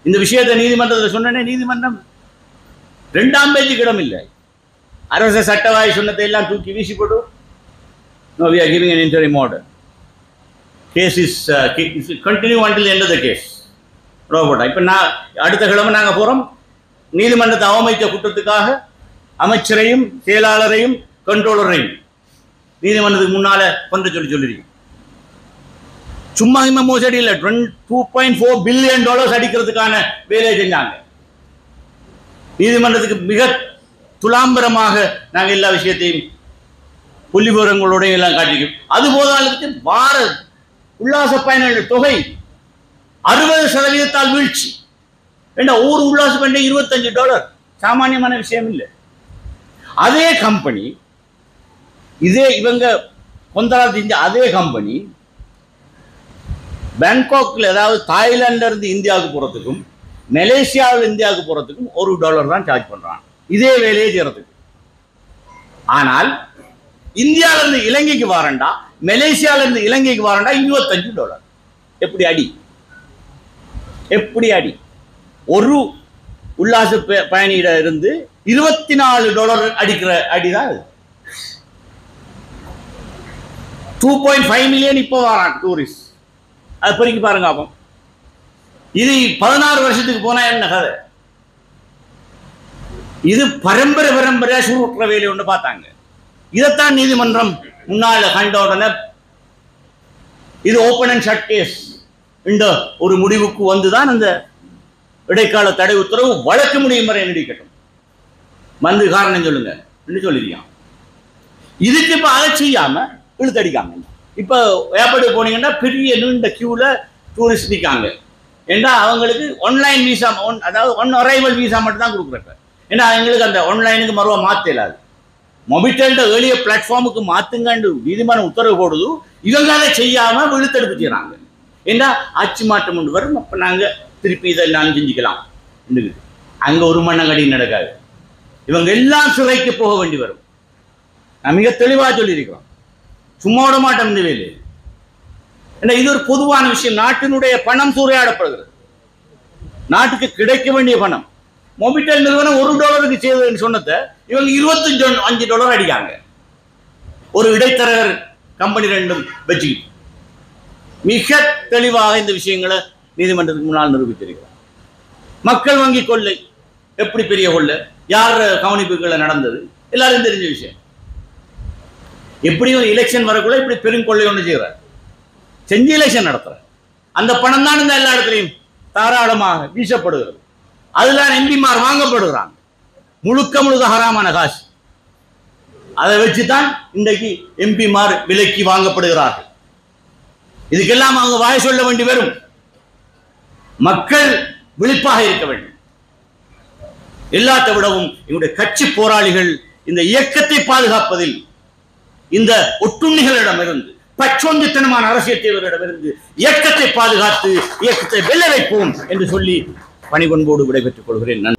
இந்த விஷயத்தை நீதிமன்றத்தில் சொன்னேனே, நீதிமன்றம் 2ஆம் பேஜுக்கு இடம் இல்லை, அரச சட்டவாய் சொன்னதை எல்லாம் தூக்கி வீசி போட்டு no we are giving an interim order, case is continue until the end of the case. ரோபோட்டா இப்ப நான் அடுத்த கிழமை நாங்க போறோம் நீதிமன்றத்தை அவமதித்த குற்றத்துக்காக அமைச்சரையும் செயலாளரையும் கண்ட்ரோலரையும் நீதிமன்றத்துக்கு முன்னால கொண்டு சொல்லிருக்கீங்க. சும்மா மோசடி இல்லை, $2.4 பில்லியன் அடிக்கிறதுக்கான வேலையை செஞ்சாங்க. நீதிமன்றத்துக்கு மிக துலாம்பரமாக நாங்கள் எல்லா விஷயத்தையும் புள்ளி விவரங்களோட எல்லாம் காட்டிக்கிறோம். அது போதாளுக்கு வார உல்லாச பயணிகள் தொகை 60% வீழ்ச்சி. ஒவ்வொரு உல்லாச பயணம் $25, சாமானியமான விஷயம் இல்லை. அதே கம்பெனி இதே இவங்க கொந்தரா செஞ்ச அதே கம்பெனி பேங்காக்ல, அதாவது தாய்லாந்துல இருந்து இந்தியாவுக்கு போறதுக்கும் மலேசியாவில் இந்தியாவுக்கு போறதுக்கும் $1 தான் சார்ஜ் பண்றாங்க இதே வேலையை செய்யறதுக்கு. ஆனால் இந்தியாவில இருந்து இலங்கைக்கு வரண்டா, மலேசியாவில இருந்து இலங்கைக்கு வரண்டா $25. எப்படி அடி? எப்படி அடி? ஒரு உல்லாச பயணியிட இருந்து $24 அடிக்கிற அடிதான் 2.5 மில்லியன் இப்போ வரான் டூரிஸ்ட். அது பெருக்கி பாருங்க. அப்போ இது 16 வருஷத்துக்கு போனா என்ன கதை? இது பரம்பரை சுருட்டுற வேலை ஒன்று பார்த்தாங்க. இதைத்தான் நீதிமன்றம் முன்னால கண்ட உடனே இது ஓப்பன் அண்ட் ஷட் கேஸ் இந்த ஒரு முடிவுக்கு வந்துதான் அந்த இடைக்கால தடை உத்தரவு வழக்கு முடியும் வரை நீடிக்கட்டும். வந்து காரணம் சொல்லுங்க சொல்லிருக்கான். இதுக்கு இப்ப அதை செய்யாம இழுத்தடிக்காங்க. இப்ப ஏற்பட்டு போனீங்கன்னா பெரிய நீண்ட கியூல டூரிஸ்ட் நிற்காங்க. ஏன்னா அவங்களுக்கு ஆன்லைன் வீசா, அதாவது ஒன் அரைவல் வீசா மட்டும் தான் கொடுக்குறாங்க. ஏன்னா அவங்களுக்கு அந்த ஆன்லைனுக்கு மறுவா மாற்ற இல்லாது. மொபிட்டல்ட ஏழிய பிளாட்ஃபார்முக்கு மாத்துங்கன்னு நீதிமன்றம் உத்தரவு போடுது. இவங்க அதை செய்யாம இழுத்தெடுப்பு செய்யறாங்க. ஏன்னா ஆட்சி மாற்றம் கொண்டு வரும், அப்ப நாங்க திருப்பி இதெல்லாம் செஞ்சுக்கலாம். அங்க ஒரு மண்ணங்கடி நடக்காது. இவங்க எல்லாம் சிறைக்கு போக வேண்டி வரும். நான் மிக தெளிவா சொல்லியிருக்கிறோம். சும்மா விட மாட்டோம் இந்த வேலை. ஏன்னா இது ஒரு பொதுவான விஷயம். நாட்டினுடைய பணம் சூறையாடப்படுகிறது. நாட்டுக்கு கிடைக்க வேண்டிய பணம். மொபிட்டல் நிறுவனம் $1 செய்ததுன்னு சொன்னதை இவங்க $25 அடிக்காங்க. ஒரு இடைத்தரகர் கம்பெனி ரெண்டும் வச்சு மிக தெளிவாக இந்த விஷயங்களை நீதிமன்றத்துக்கு முன்னால் நிரூபித்திருக்கிறார். மக்கள் வங்கி கொள்ளை எப்படி பெரிய கொள்ளை, யார் கவனிப்புகளை நடந்தது எல்லாரும் தெரிஞ்ச விஷயம். எப்படியும் எலெக்ஷன் வரக்குள்ள இப்படி பெரும் கொள்ளை ஒன்று செய்கிறார், செஞ்சு எலெக்ஷன் நடத்துறார். அந்த பணம் தான் இந்த எல்லா இடத்துலையும் தாராளமாக வீசப்படுகிறது. அதுல எம்பிமார் வாங்கப்படுகிறாங்க. முழுக்க ஹராமான காசு. அதை வச்சுதான் இன்றைக்கு எம்பிமார் விலைக்கு வாங்கப்படுகிறார்கள். இதுக்கெல்லாம் அவங்க வாய் சொல்ல வேண்டி வரும். மக்கள் விழிப்பாக இருக்க வேண்டும். எல்லாத்தை விடவும் எங்களுடைய கட்சி போராளிகள் இந்த இயக்கத்தை பாதுகாப்பதில் இந்த ஒட்டுண்ணிகளிடமிருந்து, பச்சோந்தித்தனமான அரசியல் தேர்தலிடமிருந்து இயக்கத்தை பாதுகாத்து இயக்கத்தை வெல்ல வைப்போம் என்று சொல்லி பணிபண்போடு விடைபெற்றுக் கொள்கிறேன். நன்றி.